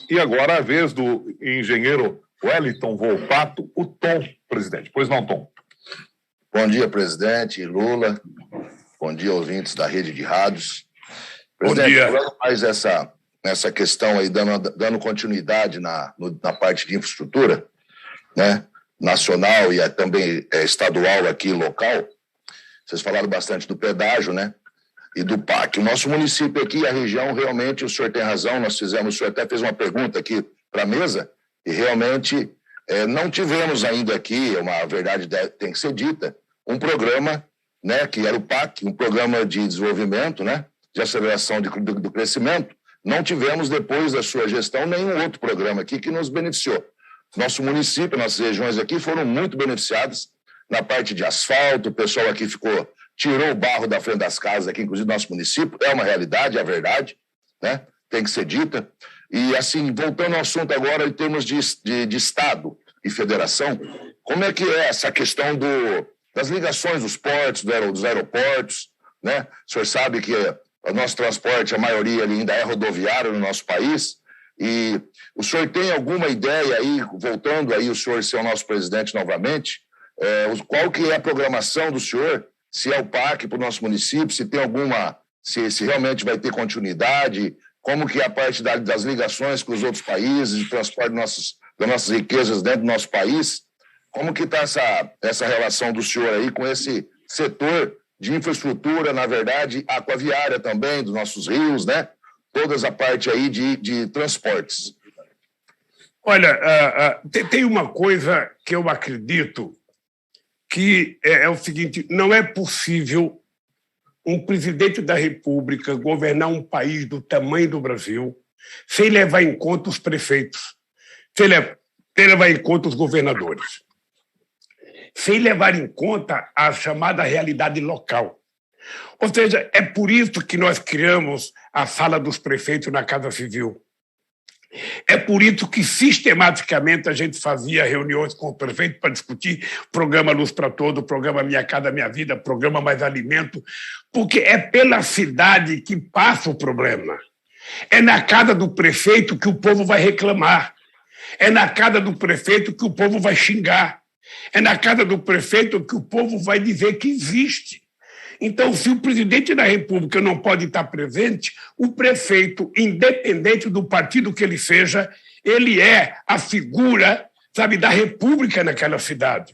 e agora a vez do engenheiro Wellington Volpato, o Tom, presidente. Pois não, Tom? Bom dia, presidente Lula. Bom dia, ouvintes da rede de rádios. Presidente, falando mais essa questão aí, dando continuidade na parte de infraestrutura, né, nacional e também estadual aqui, local, vocês falaram bastante do pedágio, né, e do PAC. O nosso município aqui, a região, realmente, o senhor tem razão, o senhor até fez uma pergunta aqui para a mesa, e realmente não tivemos ainda aqui, uma verdade tem que ser dita, um programa, né, que era o PAC, um programa de desenvolvimento, né, de aceleração do crescimento. Não tivemos, depois da sua gestão, nenhum outro programa aqui que nos beneficiou. Nosso município, nossas regiões aqui foram muito beneficiadas na parte de asfalto, o pessoal aqui tirou o barro da frente das casas aqui, inclusive nosso município, é uma realidade, é a verdade, né, tem que ser dita. E, assim, voltando ao assunto agora, em termos de Estado e federação, como é que é essa questão das ligações dos portos, dos aeroportos, né? O senhor sabe que o nosso transporte, a maioria ali ainda é rodoviário no nosso país, e o senhor tem alguma ideia aí, voltando aí o senhor ser o nosso presidente novamente, qual que é a programação do senhor, se é o PAC para o nosso município, se tem se realmente vai ter continuidade, como que é a parte das ligações com os outros países, de transporte das nossas riquezas dentro do nosso país, como que está essa relação do senhor aí com esse setor de infraestrutura, na verdade, aquaviária também, dos nossos rios, né? Toda a parte aí de transportes. Olha, tem uma coisa que eu acredito que é o seguinte, não é possível um presidente da República governar um país do tamanho do Brasil sem levar em conta os prefeitos, sem levar em conta os governadores, sem levar em conta a chamada realidade local. Ou seja, é por isso que nós criamos a sala dos prefeitos na Casa Civil. É por isso que, sistematicamente, a gente fazia reuniões com o prefeito para discutir programa Luz para Todos, programa Minha Casa Minha Vida, programa Mais Alimento, porque é pela cidade que passa o problema. É na casa do prefeito que o povo vai reclamar. É na casa do prefeito que o povo vai xingar. É na casa do prefeito que o povo vai dizer que existe. Então, se o presidente da República não pode estar presente, o prefeito, independente do partido que ele seja, ele é a figura, sabe, da República naquela cidade.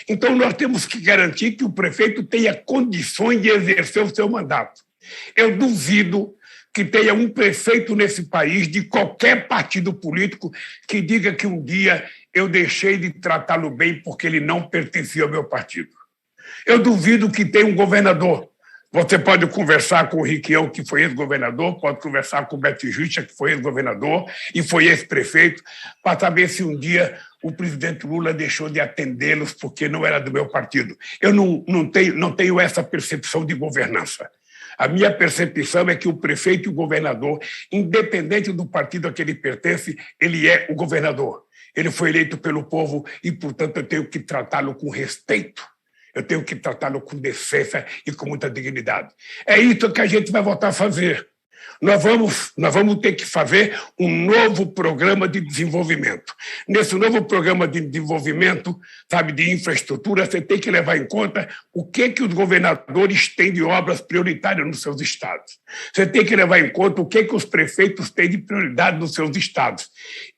Então, nós temos que garantir que o prefeito tenha condições de exercer o seu mandato. Eu duvido que tenha um prefeito nesse país, de qualquer partido político, que diga que um dia eu deixei de tratá-lo bem porque ele não pertencia ao meu partido. Eu duvido que tenha um governador. Você pode conversar com o Riquião, que foi ex-governador, pode conversar com o Beto Justa, que foi ex-governador e foi ex-prefeito, para saber se um dia o presidente Lula deixou de atendê-los porque não era do meu partido. Eu não tenho essa percepção de governança. A minha percepção é que o prefeito e o governador, independente do partido a que ele pertence, ele é o governador. Ele foi eleito pelo povo e, portanto, eu tenho que tratá-lo com respeito. Eu tenho que tratá-lo com decência e com muita dignidade. É isso que a gente vai voltar a fazer. Nós vamos ter que fazer um novo programa de desenvolvimento. Nesse novo programa de desenvolvimento, sabe, de infraestrutura, você tem que levar em conta o que os governadores têm de obras prioritárias nos seus estados. Você tem que levar em conta o que os prefeitos têm de prioridade nos seus estados.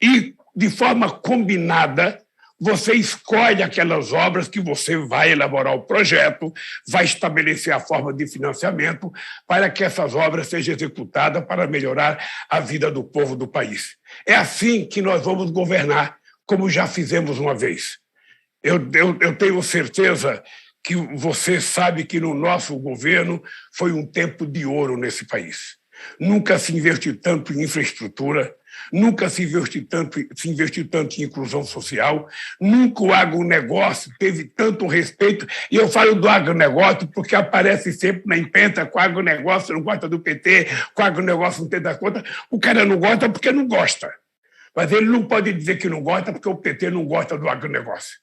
E, de forma combinada, você escolhe aquelas obras que você vai elaborar o projeto, vai estabelecer a forma de financiamento para que essas obras sejam executadas para melhorar a vida do povo do país. É assim que nós vamos governar, como já fizemos uma vez. Eu tenho certeza que você sabe que no nosso governo foi um tempo de ouro nesse país. Nunca se investiu tanto em infraestrutura, nunca se investiu tanto em inclusão social, nunca o agronegócio teve tanto respeito. E eu falo do agronegócio porque aparece sempre na imprensa que o agronegócio não gosta do PT, que o agronegócio não tem das contas. O cara não gosta porque não gosta. Mas ele não pode dizer que não gosta porque o PT não gosta do agronegócio.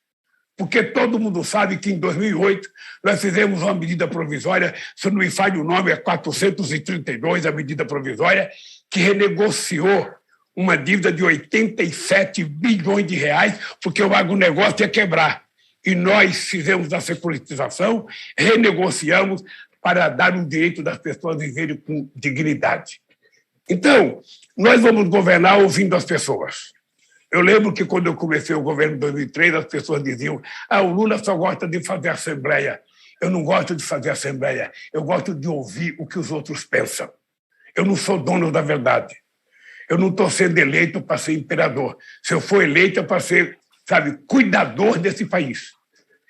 Porque todo mundo sabe que em 2008 nós fizemos uma medida provisória, se não me falha o nome, é 432, a medida provisória, que renegociou uma dívida de 87 bilhões de reais, porque o agronegócio ia quebrar. E nós fizemos a securitização, renegociamos para dar o direito das pessoas viverem com dignidade. Então, nós vamos governar ouvindo as pessoas. Eu lembro que, quando eu comecei o governo em 2003, as pessoas diziam: o Lula só gosta de fazer assembleia. Eu não gosto de fazer assembleia, eu gosto de ouvir o que os outros pensam. Eu não sou dono da verdade. Eu não estou sendo eleito para ser imperador. Se eu for eleito, é para ser, cuidador desse país.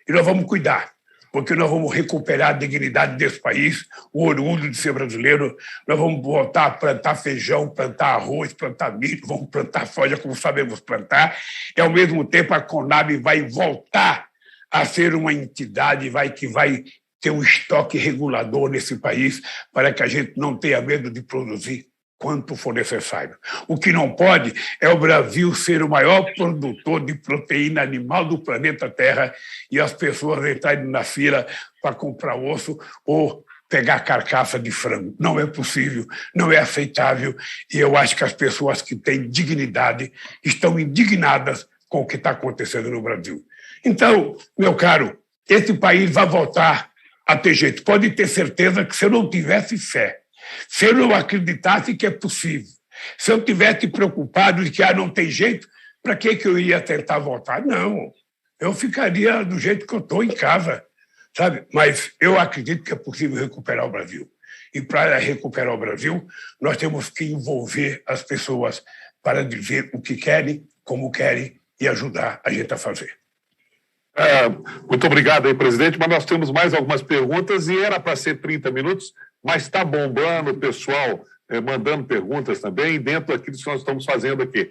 E nós vamos cuidar, porque nós vamos recuperar a dignidade desse país, o orgulho de ser brasileiro. Nós vamos voltar a plantar feijão, plantar arroz, plantar milho, vamos plantar soja como sabemos plantar. E, ao mesmo tempo, a Conab vai voltar a ser uma entidade que vai ter um estoque regulador nesse país para que a gente não tenha medo de produzir quanto for necessário. O que não pode é o Brasil ser o maior produtor de proteína animal do planeta Terra e as pessoas entrarem na fila para comprar osso ou pegar carcaça de frango. Não é possível, não é aceitável, e eu acho que as pessoas que têm dignidade estão indignadas com o que está acontecendo no Brasil. Então, meu caro, esse país vai voltar a ter jeito. Pode ter certeza que, se eu não tivesse fé, se eu não acreditasse que é possível, se eu tivesse preocupado de que não tem jeito, para que eu ia tentar voltar? Não, eu ficaria do jeito que eu estou em casa, Mas eu acredito que é possível recuperar o Brasil. E, para recuperar o Brasil, nós temos que envolver as pessoas para dizer o que querem, como querem e ajudar a gente a fazer. Muito obrigado aí, presidente, mas nós temos mais algumas perguntas e era para ser 30 minutos, mas está bombando o pessoal mandando perguntas também dentro daquilo que nós estamos fazendo aqui.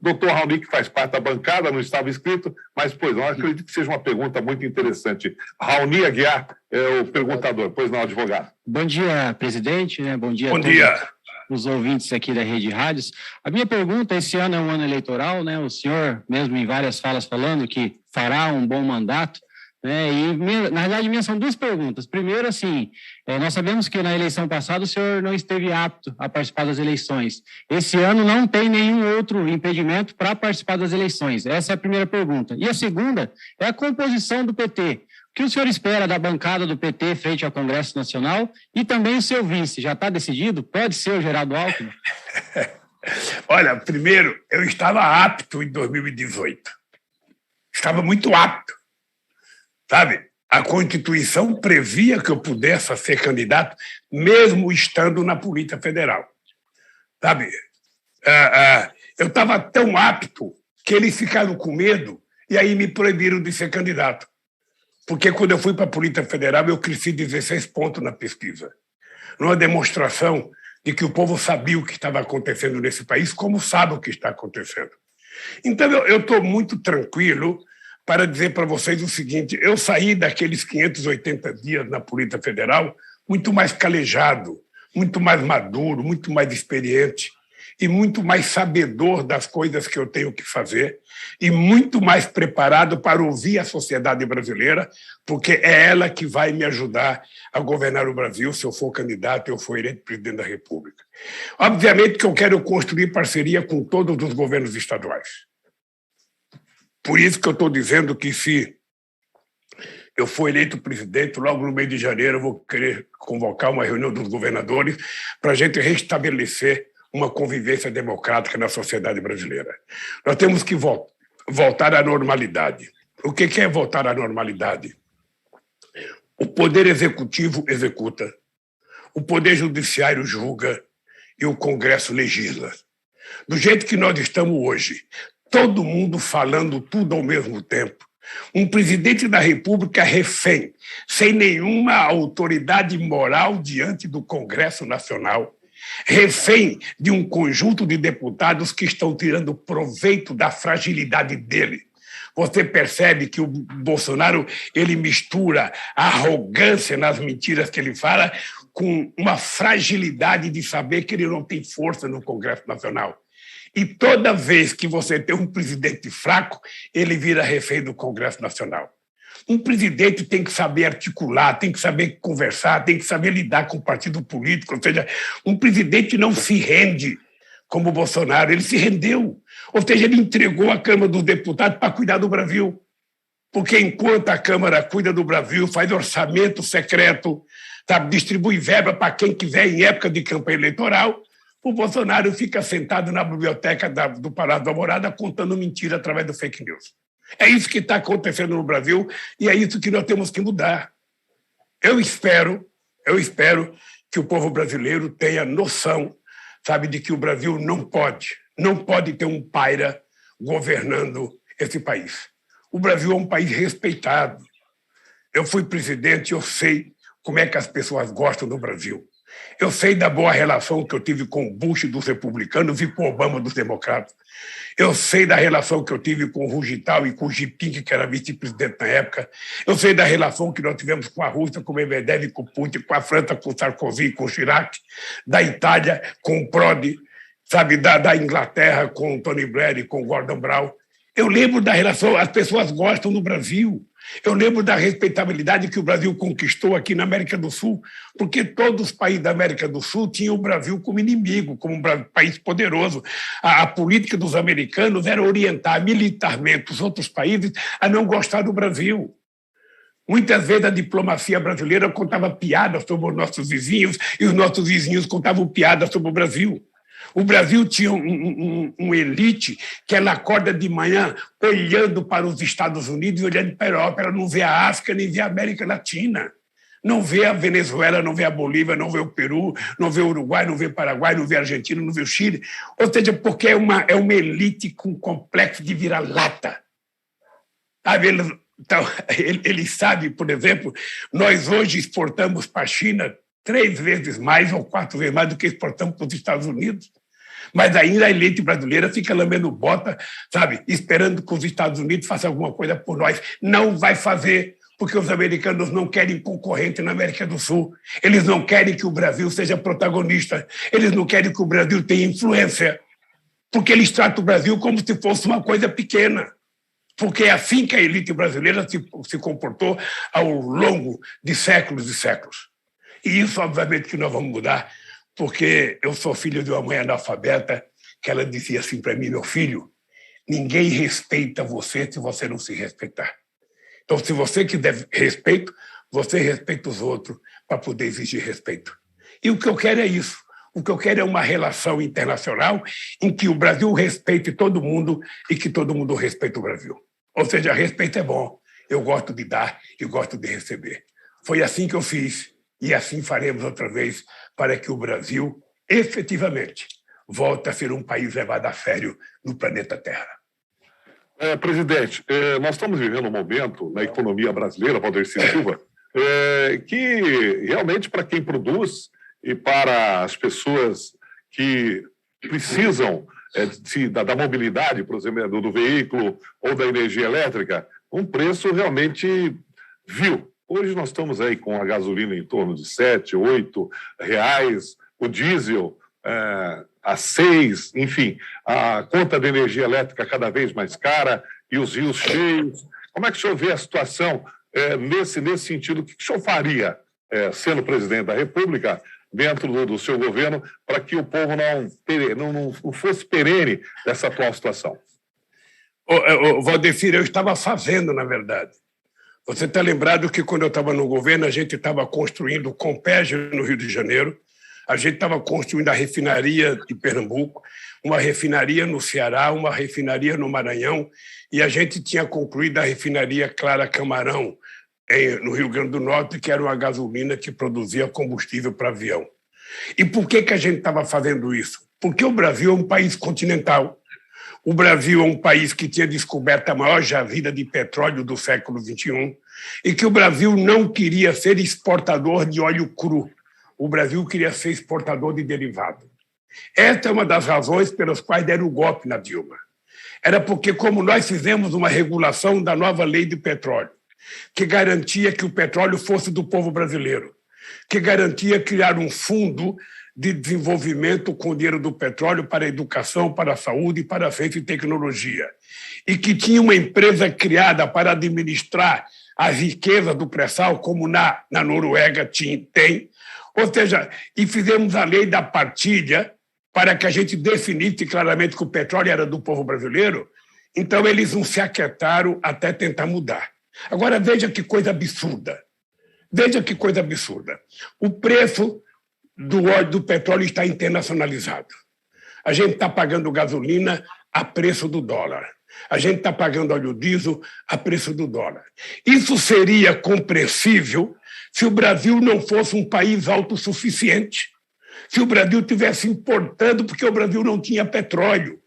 Doutor Raoni, que faz parte da bancada, não estava inscrito, mas, pois não, acredito que seja uma pergunta muito interessante. Raoni Aguiar é o perguntador, pois não, advogado. Bom dia, presidente, Bom dia a todos os ouvintes aqui da Rede Rádios. A minha pergunta: esse ano é um ano eleitoral, O senhor, mesmo em várias falas, falando que fará um bom mandato, E, na verdade, minhas são duas perguntas. Primeiro, nós sabemos que na eleição passada o senhor não esteve apto a participar das eleições. Esse ano não tem nenhum outro impedimento para participar das eleições. Essa é a primeira pergunta. E a segunda é a composição do PT. O que o senhor espera da bancada do PT frente ao Congresso Nacional? E também o seu vice, já está decidido? Pode ser o Geraldo Alckmin? Olha, primeiro, eu estava apto em 2018. Estava muito apto. A Constituição previa que eu pudesse ser candidato, mesmo estando na Polícia Federal. Eu estava tão apto que eles ficaram com medo e aí me proibiram de ser candidato. Porque, quando eu fui para a Polícia Federal, eu cresci 16 pontos na pesquisa. Numa demonstração de que o povo sabia o que estava acontecendo nesse país, como sabe o que está acontecendo. Então, eu estou muito tranquilo para dizer para vocês o seguinte: eu saí daqueles 580 dias na Polícia Federal muito mais calejado, muito mais maduro, muito mais experiente e muito mais sabedor das coisas que eu tenho que fazer e muito mais preparado para ouvir a sociedade brasileira, porque é ela que vai me ajudar a governar o Brasil se eu for candidato e eu for eleito presidente da República. Obviamente que eu quero construir parceria com todos os governos estaduais. Por isso que eu estou dizendo que, se eu for eleito presidente, logo no mês de janeiro eu vou querer convocar uma reunião dos governadores para a gente restabelecer uma convivência democrática na sociedade brasileira. Nós temos que voltar à normalidade. O que é voltar à normalidade? O Poder Executivo executa, o Poder Judiciário julga e o Congresso legisla. Do jeito que nós estamos hoje, todo mundo falando tudo ao mesmo tempo, um presidente da República refém, sem nenhuma autoridade moral diante do Congresso Nacional, refém de um conjunto de deputados que estão tirando proveito da fragilidade dele. Você percebe que o Bolsonaro ele mistura a arrogância nas mentiras que ele fala com uma fragilidade de saber que ele não tem força no Congresso Nacional. E toda vez que você tem um presidente fraco, ele vira refém do Congresso Nacional. Um presidente tem que saber articular, tem que saber conversar, tem que saber lidar com o partido político. Ou seja, um presidente não se rende como o Bolsonaro, ele se rendeu. Ou seja, ele entregou a Câmara dos Deputados para cuidar do Brasil. Porque enquanto a Câmara cuida do Brasil, faz orçamento secreto, sabe, distribui verba para quem quiser em época de campanha eleitoral, o Bolsonaro fica sentado na biblioteca do Palácio da Alvorada contando mentira através do fake news. É isso que está acontecendo no Brasil e é isso que nós temos que mudar. Eu espero que o povo brasileiro tenha noção, sabe, de que o Brasil não pode ter um paira governando esse país. O Brasil é um país respeitado. Eu fui presidente, eu sei como é que as pessoas gostam do Brasil. Eu sei da boa relação que eu tive com o Bush dos republicanos e com o Obama dos democratas. Eu sei da relação que eu tive com o Hu Jintao e com o Xi Jinping, que era vice-presidente na época. Eu sei da relação que nós tivemos com a Rússia, com o Medvedev, com o Putin, com a França, com o Sarkozy, com o Chirac, da Itália, com o Prodi, sabe, da Inglaterra, com o Tony Blair e com o Gordon Brown. Eu lembro da relação, as pessoas gostam do Brasil. Eu lembro da respeitabilidade que o Brasil conquistou aqui na América do Sul, porque todos os países da América do Sul tinham o Brasil como inimigo, como um país poderoso. A política dos americanos era orientar militarmente os outros países a não gostar do Brasil. Muitas vezes a diplomacia brasileira contava piadas sobre os nossos vizinhos e os nossos vizinhos contavam piadas sobre o Brasil. O Brasil tinha uma elite que ela acorda de manhã olhando para os Estados Unidos e olhando para a Europa. Ela não vê a África, nem vê a América Latina. Não vê a Venezuela, não vê a Bolívia, não vê o Peru, não vê o Uruguai, não vê o Paraguai, não vê a Argentina, não vê o Chile. Ou seja, porque é uma elite com complexo de vira-lata. Então, ele sabe, por exemplo, nós hoje exportamos para a China 3 vezes mais ou 4 vezes mais do que exportamos para os Estados Unidos. Mas ainda a elite brasileira fica lambendo bota, sabe, esperando que os Estados Unidos façam alguma coisa por nós. Não vai fazer, porque os americanos não querem concorrente na América do Sul. Eles não querem que o Brasil seja protagonista. Eles não querem que o Brasil tenha influência, porque eles tratam o Brasil como se fosse uma coisa pequena. Porque é assim que a elite brasileira se comportou ao longo de séculos e séculos. E isso, obviamente, que nós vamos mudar, porque eu sou filho de uma mãe analfabeta, que ela dizia assim para mim: meu filho, ninguém respeita você se você não se respeitar. Então, se você quiser respeito, você respeita os outros para poder exigir respeito. E o que eu quero é isso. O que eu quero é uma relação internacional em que o Brasil respeite todo mundo e que todo mundo respeite o Brasil. Ou seja, respeito é bom. Eu gosto de dar e gosto de receber. Foi assim que eu fiz e assim faremos outra vez para que o Brasil, efetivamente, volte a ser um país levado a sério no planeta Terra. Presidente, nós estamos vivendo um momento na economia brasileira, Valdeci Silva, que realmente para quem produz e para as pessoas que precisam da mobilidade, por exemplo, do veículo ou da energia elétrica, um preço realmente vil. Hoje nós estamos aí com a gasolina em torno de R$7, R$8, o diesel a 6, enfim, a conta de energia elétrica cada vez mais cara e os rios cheios. Como é que o senhor vê a situação nesse sentido? O que o senhor faria, sendo presidente da República, dentro do seu governo, para que o povo não fosse perene dessa atual situação? Valdecir, eu estava fazendo, na verdade. Você está lembrado que quando eu estava no governo, a gente estava construindo o Compeg no Rio de Janeiro, a gente estava construindo a refinaria de Pernambuco, uma refinaria no Ceará, uma refinaria no Maranhão, e a gente tinha concluído a refinaria Clara Camarão, no Rio Grande do Norte, que era uma gasolina que produzia combustível para avião. E por que a gente estava fazendo isso? Porque o Brasil é um país continental. O Brasil é um país que tinha descoberto a maior jazida de petróleo do século XXI e que o Brasil não queria ser exportador de óleo cru. O Brasil queria ser exportador de derivado. Esta é uma das razões pelas quais deram o golpe na Dilma. Era porque, como nós fizemos uma regulação da nova lei de petróleo, que garantia que o petróleo fosse do povo brasileiro, que garantia criar um fundo de desenvolvimento com o dinheiro do petróleo para a educação, para a saúde, para a ciência e tecnologia. E que tinha uma empresa criada para administrar as riquezas do pré-sal, como na Noruega tem. Ou seja, e fizemos a lei da partilha para que a gente definisse claramente que o petróleo era do povo brasileiro. Então, eles não se aquietaram até tentar mudar. Agora, veja que coisa absurda. Veja que coisa absurda. O preço do óleo do petróleo está internacionalizado. A gente está pagando gasolina a preço do dólar. A gente está pagando óleo diesel a preço do dólar. Isso seria compreensível se o Brasil não fosse um país autossuficiente, se o Brasil estivesse importando porque o Brasil não tinha petróleo.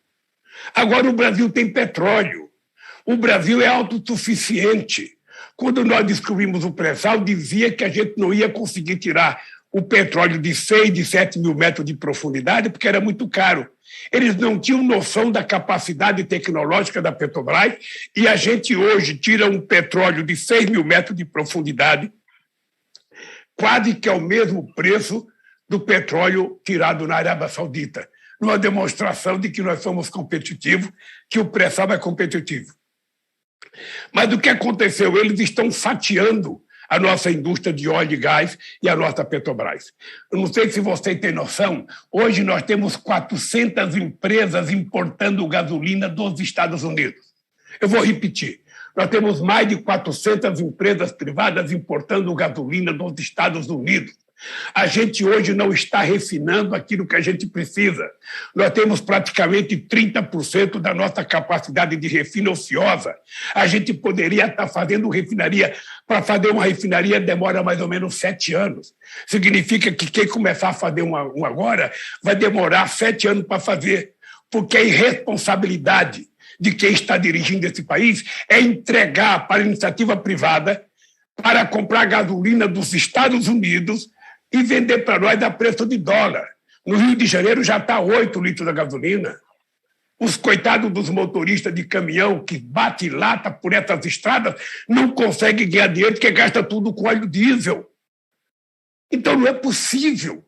Agora o Brasil tem petróleo. O Brasil é autossuficiente. Quando nós descobrimos o pré-sal, dizia que a gente não ia conseguir tirar o petróleo de 6, de 7 mil metros de profundidade, porque era muito caro. Eles não tinham noção da capacidade tecnológica da Petrobras e a gente hoje tira um petróleo de 6 mil metros de profundidade, quase que ao mesmo preço do petróleo tirado na Arábia Saudita, numa demonstração de que nós somos competitivos, que o pré-sal é competitivo. Mas o que aconteceu? Eles estão fatiando a nossa indústria de óleo e gás e a nossa Petrobras. Eu não sei se vocês têm noção, hoje nós temos 400 empresas importando gasolina dos Estados Unidos. Eu vou repetir. Nós temos mais de 400 empresas privadas importando gasolina dos Estados Unidos. A gente hoje não está refinando aquilo que a gente precisa. Nós temos praticamente 30% da nossa capacidade de refino ociosa. A gente poderia estar fazendo refinaria. Para fazer uma refinaria demora mais ou menos 7 anos. Significa que quem começar a fazer uma agora vai demorar 7 anos para fazer, porque a irresponsabilidade de quem está dirigindo esse país é entregar para a iniciativa privada para comprar gasolina dos Estados Unidos e vender para nós a preço de dólar. No Rio de Janeiro já está 8 litros da gasolina. Os coitados dos motoristas de caminhão que bate lata por essas estradas não conseguem ganhar dinheiro porque gasta tudo com óleo diesel. Então não é possível.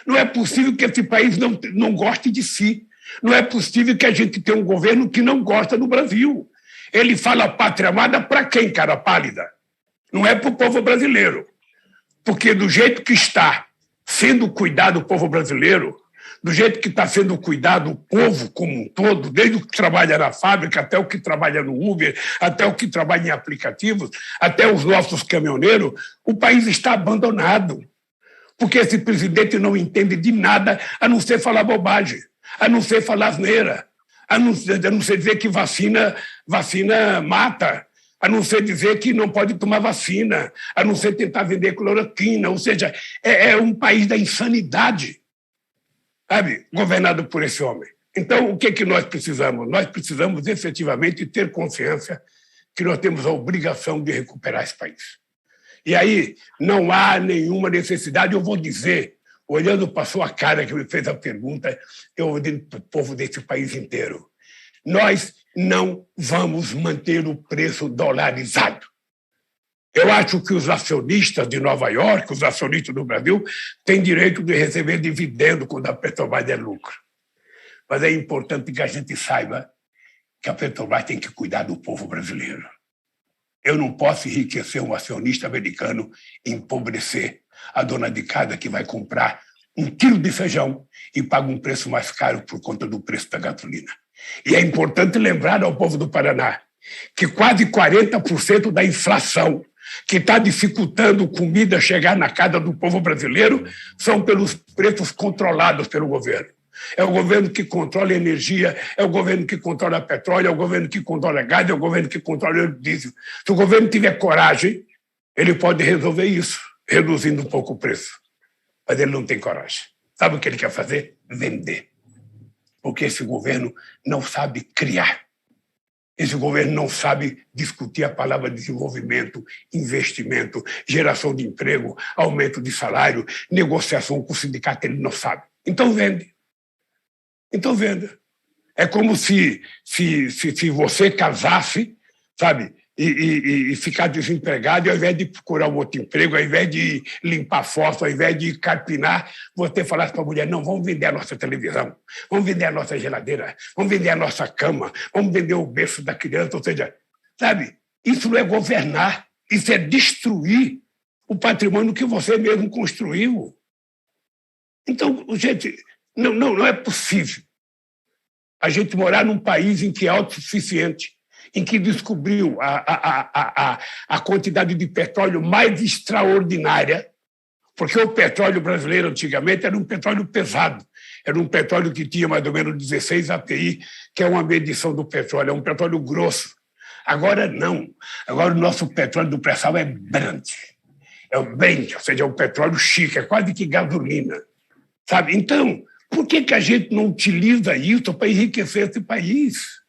Não é possível que esse país não goste de si. Não é possível que a gente tenha um governo que não gosta do Brasil. Ele fala pátria amada para quem, cara pálida? Não é para o povo brasileiro. Porque do jeito que está sendo cuidado o povo brasileiro, do jeito que está sendo cuidado o povo como um todo, desde o que trabalha na fábrica, até o que trabalha no Uber, até o que trabalha em aplicativos, até os nossos caminhoneiros, o país está abandonado. Porque esse presidente não entende de nada a não ser falar bobagem, a não ser falar asneira, a não ser dizer que vacina mata, a não ser dizer que não pode tomar vacina, a não ser tentar vender cloroquina. Ou seja, é um país da insanidade, sabe, governado por esse homem. Então, o que nós precisamos? Nós precisamos efetivamente ter consciência que nós temos a obrigação de recuperar esse país. E aí não há nenhuma necessidade, eu vou dizer, olhando para a sua cara que me fez a pergunta, eu vou dizer para o povo desse país inteiro, nós não vamos manter o preço dolarizado. Eu acho que os acionistas de Nova York, os acionistas do Brasil, têm direito de receber dividendo quando a Petrobras der lucro. Mas é importante que a gente saiba que a Petrobras tem que cuidar do povo brasileiro. Eu não posso enriquecer um acionista americano e empobrecer a dona de casa que vai comprar 1 quilo de feijão e paga um preço mais caro por conta do preço da gasolina. E é importante lembrar ao povo do Paraná que quase 40% da inflação que está dificultando comida chegar na casa do povo brasileiro são pelos preços controlados pelo governo. É o governo que controla a energia, é o governo que controla petróleo, é o governo que controla gás, é o governo que controla o diesel. Se o governo tiver coragem, ele pode resolver isso, reduzindo um pouco o preço. Mas ele não tem coragem. Sabe o que ele quer fazer? Vender. Porque esse governo não sabe criar. Esse governo não sabe discutir a palavra desenvolvimento, investimento, geração de emprego, aumento de salário, negociação com o sindicato, ele não sabe. Então vende. Então venda. É como se você casasse, sabe, e ficar desempregado, e ao invés de procurar um outro emprego, ao invés de limpar fósforo, ao invés de capinar, você falasse para a mulher, não, vamos vender a nossa televisão, vamos vender a nossa geladeira, vamos vender a nossa cama, vamos vender o berço da criança, ou seja, sabe, isso não é governar, isso é destruir o patrimônio que você mesmo construiu. Então, gente, não é possível a gente morar num país em que é autossuficiente, em que descobriu a quantidade de petróleo mais extraordinária, porque o petróleo brasileiro antigamente era um petróleo pesado, era um petróleo que tinha mais ou menos 16 API, que é uma medição do petróleo, é um petróleo grosso. Agora não, agora o nosso petróleo do pré-sal é Brent, ou seja, é um petróleo chique, é quase que gasolina, sabe? Então, por que a gente não utiliza isso para enriquecer esse país?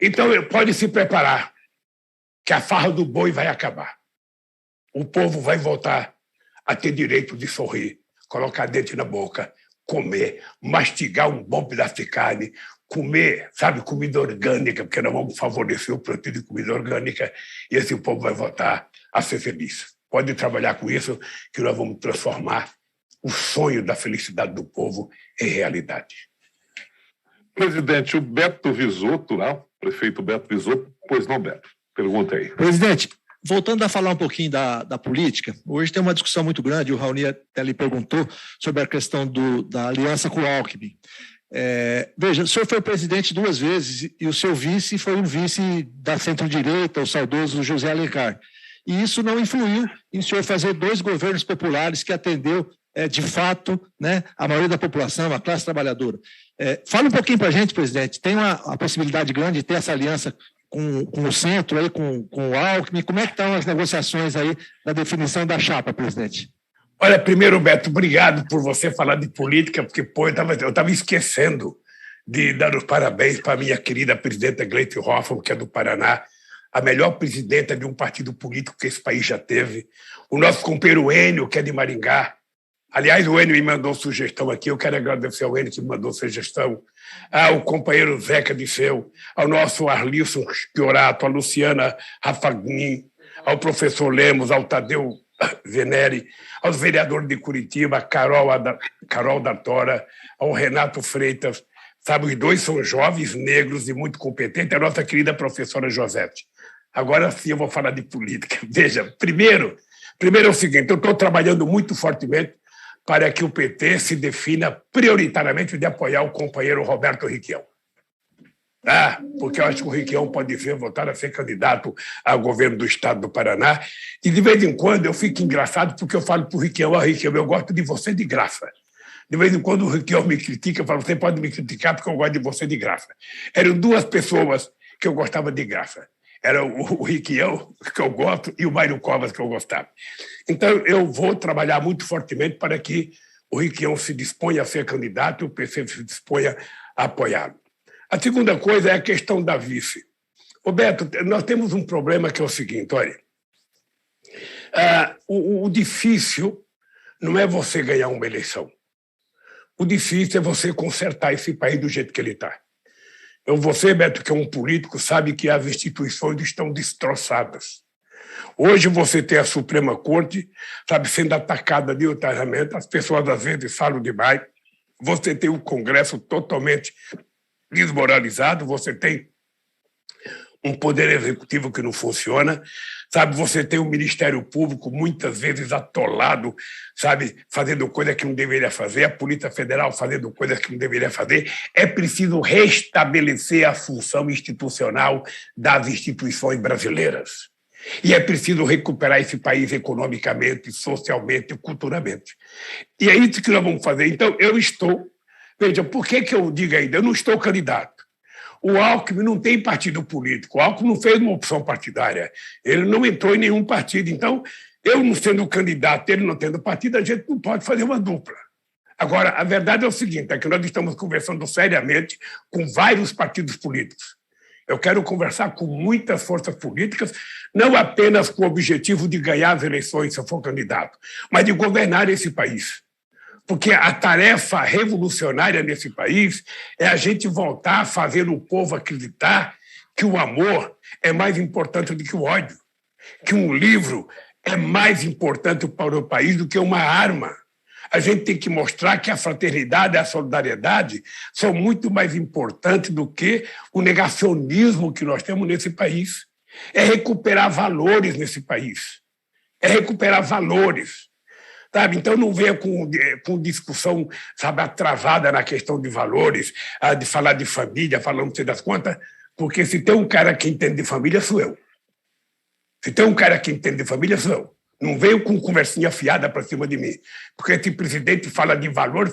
Então, pode se preparar, que a farra do boi vai acabar. O povo vai voltar a ter direito de sorrir, colocar dente na boca, comer, mastigar um bom pedaço de carne, comer, sabe, comida orgânica, porque nós vamos favorecer o plantio de comida orgânica, e esse povo vai voltar a ser feliz. Pode trabalhar com isso, que nós vamos transformar o sonho da felicidade do povo em realidade. Presidente, o Beto Visoto, né? Prefeito Beto Visoto, pois não, Beto? Pergunta aí. Presidente, voltando a falar um pouquinho da política, hoje tem uma discussão muito grande, o Raoni até lhe perguntou sobre a questão da aliança com o Alckmin. Veja, o senhor foi presidente 2 vezes e o seu vice foi um vice da centro-direita, o saudoso José Alencar. E isso não influiu em o senhor fazer 2 governos populares que atendeu, de fato, né, a maioria da população, a classe trabalhadora. Fala um pouquinho para a gente, presidente, tem a possibilidade grande de ter essa aliança com o centro, aí, com o Alckmin? Como é que estão as negociações aí da definição da chapa, presidente? Olha, primeiro, Beto, obrigado por você falar de política, porque eu estava esquecendo de dar os parabéns para a minha querida presidenta Gleisi Hoffmann, que é do Paraná, a melhor presidenta de um partido político que esse país já teve, o nosso companheiro Enio, que é de Maringá. Aliás, o Enio me mandou sugestão aqui, eu quero agradecer ao Enio que me mandou sugestão, ao companheiro Zeca Disseu, ao nosso Arlisson Chiorato, a Luciana Rafagnin, ao professor Lemos, ao Tadeu Venere, aos vereadores de Curitiba, a Carol da Tora, ao Renato Freitas, sabe, os 2 são jovens, negros e muito competentes, a nossa querida professora Josete. Agora sim eu vou falar de política. Veja, primeiro é o seguinte, eu estou trabalhando muito fortemente para que o PT se defina prioritariamente de apoiar o companheiro Roberto Requião. Porque eu acho que o Requião pode voltar a ser candidato ao governo do estado do Paraná, e de vez em quando eu fico engraçado porque eu falo para o Requião, Requião, eu gosto de você de graça. De vez em quando o Requião me critica, eu falo, você pode me criticar porque eu gosto de você de graça. Eram 2 pessoas que eu gostava de graça. Era o Requião, que eu gosto, e o Mário Covas, que eu gostava. Então, eu vou trabalhar muito fortemente para que o Requião se disponha a ser candidato e o PC se disponha a apoiá-lo. A segunda coisa é a questão da vice. Roberto, nós temos um problema que é o seguinte, olha, o difícil não é você ganhar uma eleição. O difícil é você consertar esse país do jeito que ele está. Você, Beto, que é um político, sabe que as instituições estão destroçadas. Hoje você tem a Suprema Corte, sabe, sendo atacada diuturnamente, as pessoas às vezes falam demais, você tem o Congresso totalmente desmoralizado, você tem um poder executivo que não funciona, sabe, você tem o Ministério Público muitas vezes atolado, sabe, fazendo coisa que não deveria fazer, a Polícia Federal fazendo coisas que não deveria fazer. É preciso restabelecer a função institucional das instituições brasileiras. E é preciso recuperar esse país economicamente, socialmente e culturalmente. E é isso que nós vamos fazer. Então, veja, por que eu digo ainda? Eu não estou candidato. O Alckmin não tem partido político. O Alckmin não fez uma opção partidária. Ele não entrou em nenhum partido. Então, eu não sendo candidato, ele não tendo partido, a gente não pode fazer uma dupla. Agora, a verdade é o seguinte, é que nós estamos conversando seriamente com vários partidos políticos. Eu quero conversar com muitas forças políticas, não apenas com o objetivo de ganhar as eleições, se eu for candidato, mas de governar esse país. Porque a tarefa revolucionária nesse país é a gente voltar a fazer o povo acreditar que o amor é mais importante do que o ódio, que um livro é mais importante para o país do que uma arma. A gente tem que mostrar que a fraternidade e a solidariedade são muito mais importantes do que o negacionismo que nós temos nesse país. É recuperar valores nesse país. É recuperar valores. Sabe? Então, não venha com discussão, sabe, atrasada na questão de valores, de falar de família, falar não sei das quantas, porque se tem um cara que entende de família, sou eu. Se tem um cara que entende de família, sou eu. Não veio com conversinha fiada para cima de mim. Porque esse presidente fala de valores,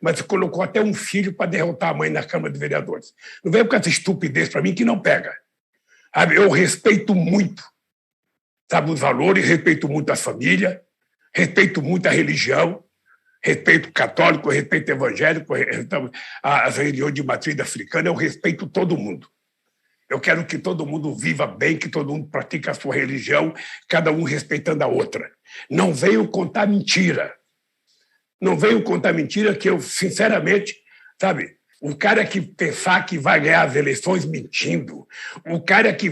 mas colocou até um filho para derrotar a mãe na Câmara de Vereadores. Não veio com essa estupidez para mim que não pega. Sabe? Eu respeito muito, sabe, os valores, respeito muito a família, respeito muito a religião, respeito católico, respeito evangélico, as religiões de matriz africana, eu respeito todo mundo. Eu quero que todo mundo viva bem, que todo mundo pratique a sua religião, cada um respeitando a outra. Não venho contar mentira. Não venho contar mentira que eu, sinceramente, sabe, o cara que pensar que vai ganhar as eleições mentindo, o cara que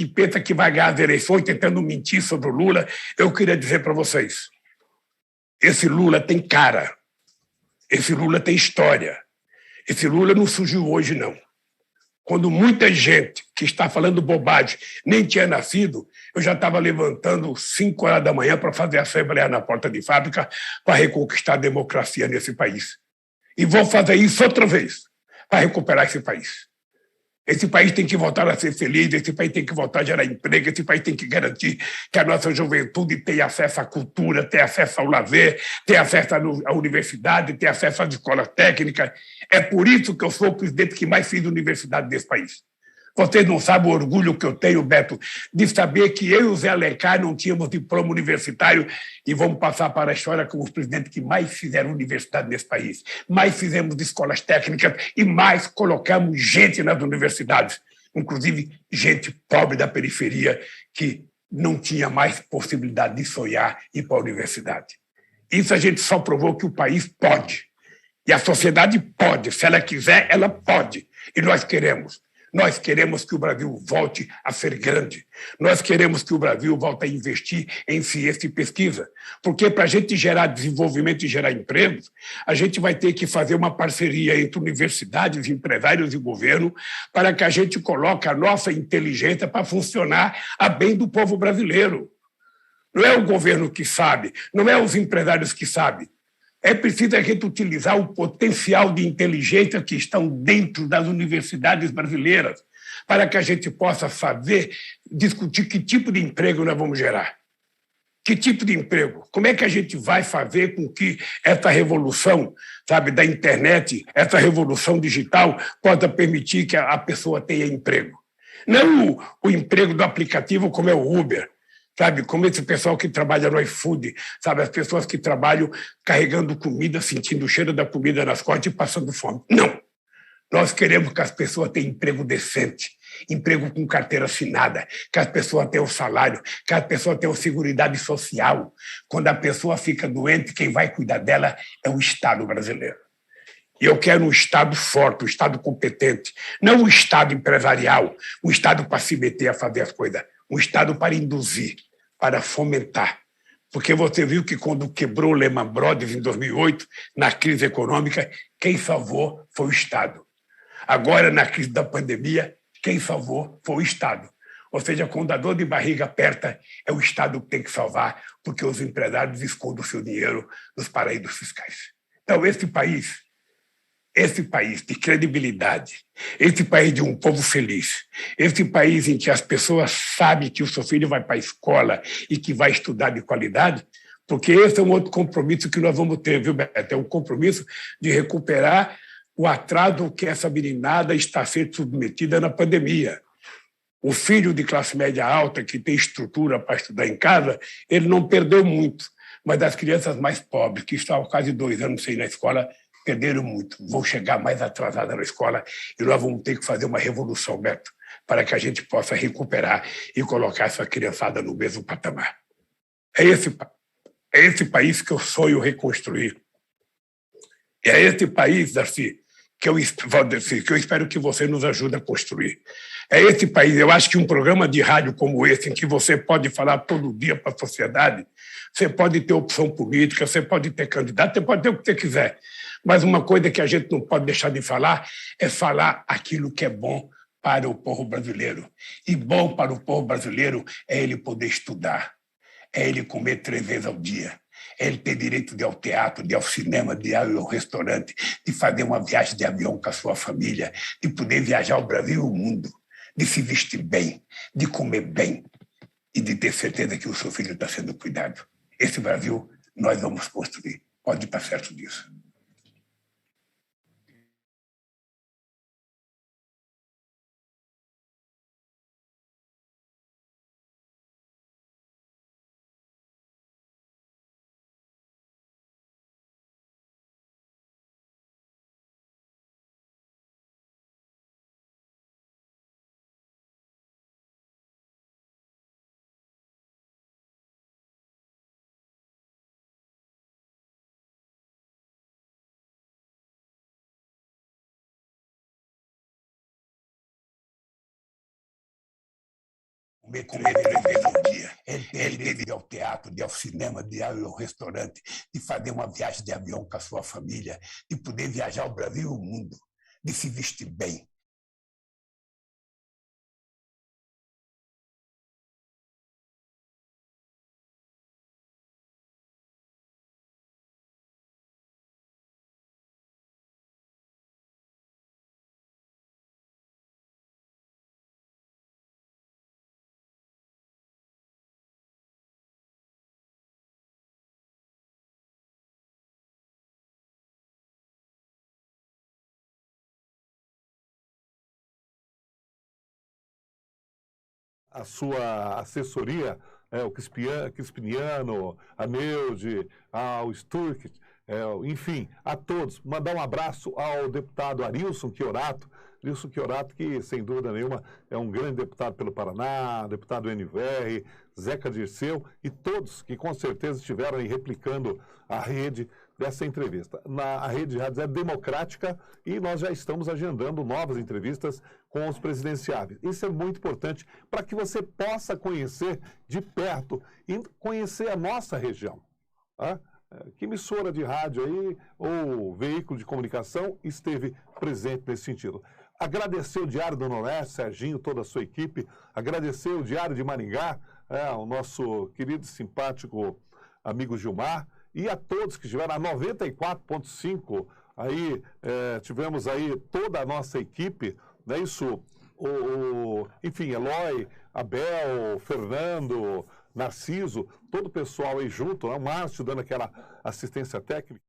pensa que vai ganhar as eleições tentando mentir sobre o Lula, eu queria dizer para vocês, esse Lula tem cara, esse Lula tem história, esse Lula não surgiu hoje, não. Quando muita gente que está falando bobagem nem tinha nascido, eu já estava levantando 5 horas da manhã para fazer assembleia na porta de fábrica para reconquistar a democracia nesse país. E vou fazer isso outra vez para recuperar esse país. Esse país tem que voltar a ser feliz, esse país tem que voltar a gerar emprego, esse país tem que garantir que a nossa juventude tenha acesso à cultura, tenha acesso ao lazer, tenha acesso à universidade, tenha acesso às escolas técnicas. É por isso que eu sou o presidente que mais fiz universidade desse país. Vocês não sabem o orgulho que eu tenho, Beto, de saber que eu e o Zé Alencar não tínhamos diploma universitário e vamos passar para a história como os presidentes que mais fizeram universidade nesse país. Mais fizemos escolas técnicas e mais colocamos gente nas universidades, inclusive gente pobre da periferia que não tinha mais possibilidade de sonhar e ir para a universidade. Isso a gente só provou que o país pode. E a sociedade pode. Se ela quiser, ela pode. E nós queremos. Nós queremos que o Brasil volte a ser grande. Nós queremos que o Brasil volte a investir em ciência e pesquisa. Porque para a gente gerar desenvolvimento e gerar empregos, a gente vai ter que fazer uma parceria entre universidades, empresários e governo para que a gente coloque a nossa inteligência para funcionar a bem do povo brasileiro. Não é o governo que sabe, não é os empresários que sabem. É preciso a gente utilizar o potencial de inteligência que estão dentro das universidades brasileiras para que a gente possa saber, discutir que tipo de emprego nós vamos gerar. Que tipo de emprego? Como é que a gente vai fazer com que essa revolução, sabe, da internet, essa revolução digital, possa permitir que a pessoa tenha emprego? Não o emprego do aplicativo como é o Uber, sabe, como esse pessoal que trabalha no iFood, sabe, as pessoas que trabalham carregando comida, sentindo o cheiro da comida nas costas e passando fome. Não. Nós queremos que as pessoas tenham emprego decente, emprego com carteira assinada, que as pessoas tenham salário, que as pessoas tenham seguridade social. Quando a pessoa fica doente, quem vai cuidar dela é o Estado brasileiro. E eu quero um Estado forte, um Estado competente, não um Estado empresarial, um Estado para se meter a fazer as coisas, um Estado para induzir, para fomentar. Porque você viu que quando quebrou o Lehman Brothers em 2008, na crise econômica, quem salvou foi o Estado. Agora, na crise da pandemia, quem salvou foi o Estado. Ou seja, quando a dor de barriga aperta, é o Estado que tem que salvar, porque os empresários escondem o seu dinheiro nos paraísos fiscais. Então, esse país de credibilidade, esse país de um povo feliz, esse país em que as pessoas sabem que o seu filho vai para a escola e que vai estudar de qualidade, porque esse é um outro compromisso que nós vamos ter, viu, Beto? É um compromisso de recuperar o atraso que essa meninada está sendo submetida na pandemia. O filho de classe média alta, que tem estrutura para estudar em casa, ele não perdeu muito, mas as crianças mais pobres, que estão há quase 2 anos sem ir na escola, perderam muito, vão chegar mais atrasadas na escola e nós vamos ter que fazer uma revolução, Beto, para que a gente possa recuperar e colocar essa criançada no mesmo patamar. É esse país que eu sonho reconstruir. É esse país, Darcy, que eu espero que você nos ajude a construir. É esse país. Eu acho que um programa de rádio como esse, em que você pode falar todo dia para a sociedade, você pode ter opção política, você pode ter candidato, você pode ter o que você quiser. Mas uma coisa que a gente não pode deixar de falar é falar aquilo que é bom para o povo brasileiro. E bom para o povo brasileiro é ele poder estudar, é ele comer 3 vezes ao dia, é ele ter direito de ir ao teatro, de ir ao cinema, de ir ao restaurante, de fazer uma viagem de avião com a sua família, de poder viajar o Brasil e o mundo, de se vestir bem, de comer bem e de ter certeza que o seu filho está sendo cuidado. Esse Brasil nós vamos construir. Pode estar certo disso. Comer 3 vezes ao dia. Ele teve de ir ao teatro, de ir ao cinema, de ir ao restaurante, de fazer uma viagem de avião com a sua família, de poder viajar o Brasil e o mundo, de se vestir bem. A sua assessoria, o Crispiniano, a Neude, ao Sturck, enfim, a todos. Mandar um abraço ao deputado Arilson Chiorato, que, sem dúvida nenhuma, é um grande deputado pelo Paraná, deputado NVR, Zeca Dirceu e todos que com certeza estiveram aí replicando a rede dessa entrevista. A Rede de Rádios é democrática e nós já estamos agendando novas entrevistas com os presidenciáveis. Isso é muito importante para que você possa conhecer de perto e conhecer a nossa região. Tá? Que emissora de rádio aí ou veículo de comunicação esteve presente nesse sentido. Agradecer o Diário do Noroeste, Serginho, toda a sua equipe. Agradecer o Diário de Maringá, o nosso querido e simpático amigo Gilmar. E a todos que estiveram, a 94.5, aí tivemos aí toda a nossa equipe, não é isso? Enfim, Eloy, Abel, Fernando, Narciso, todo o pessoal aí junto, o Márcio dando aquela assistência técnica.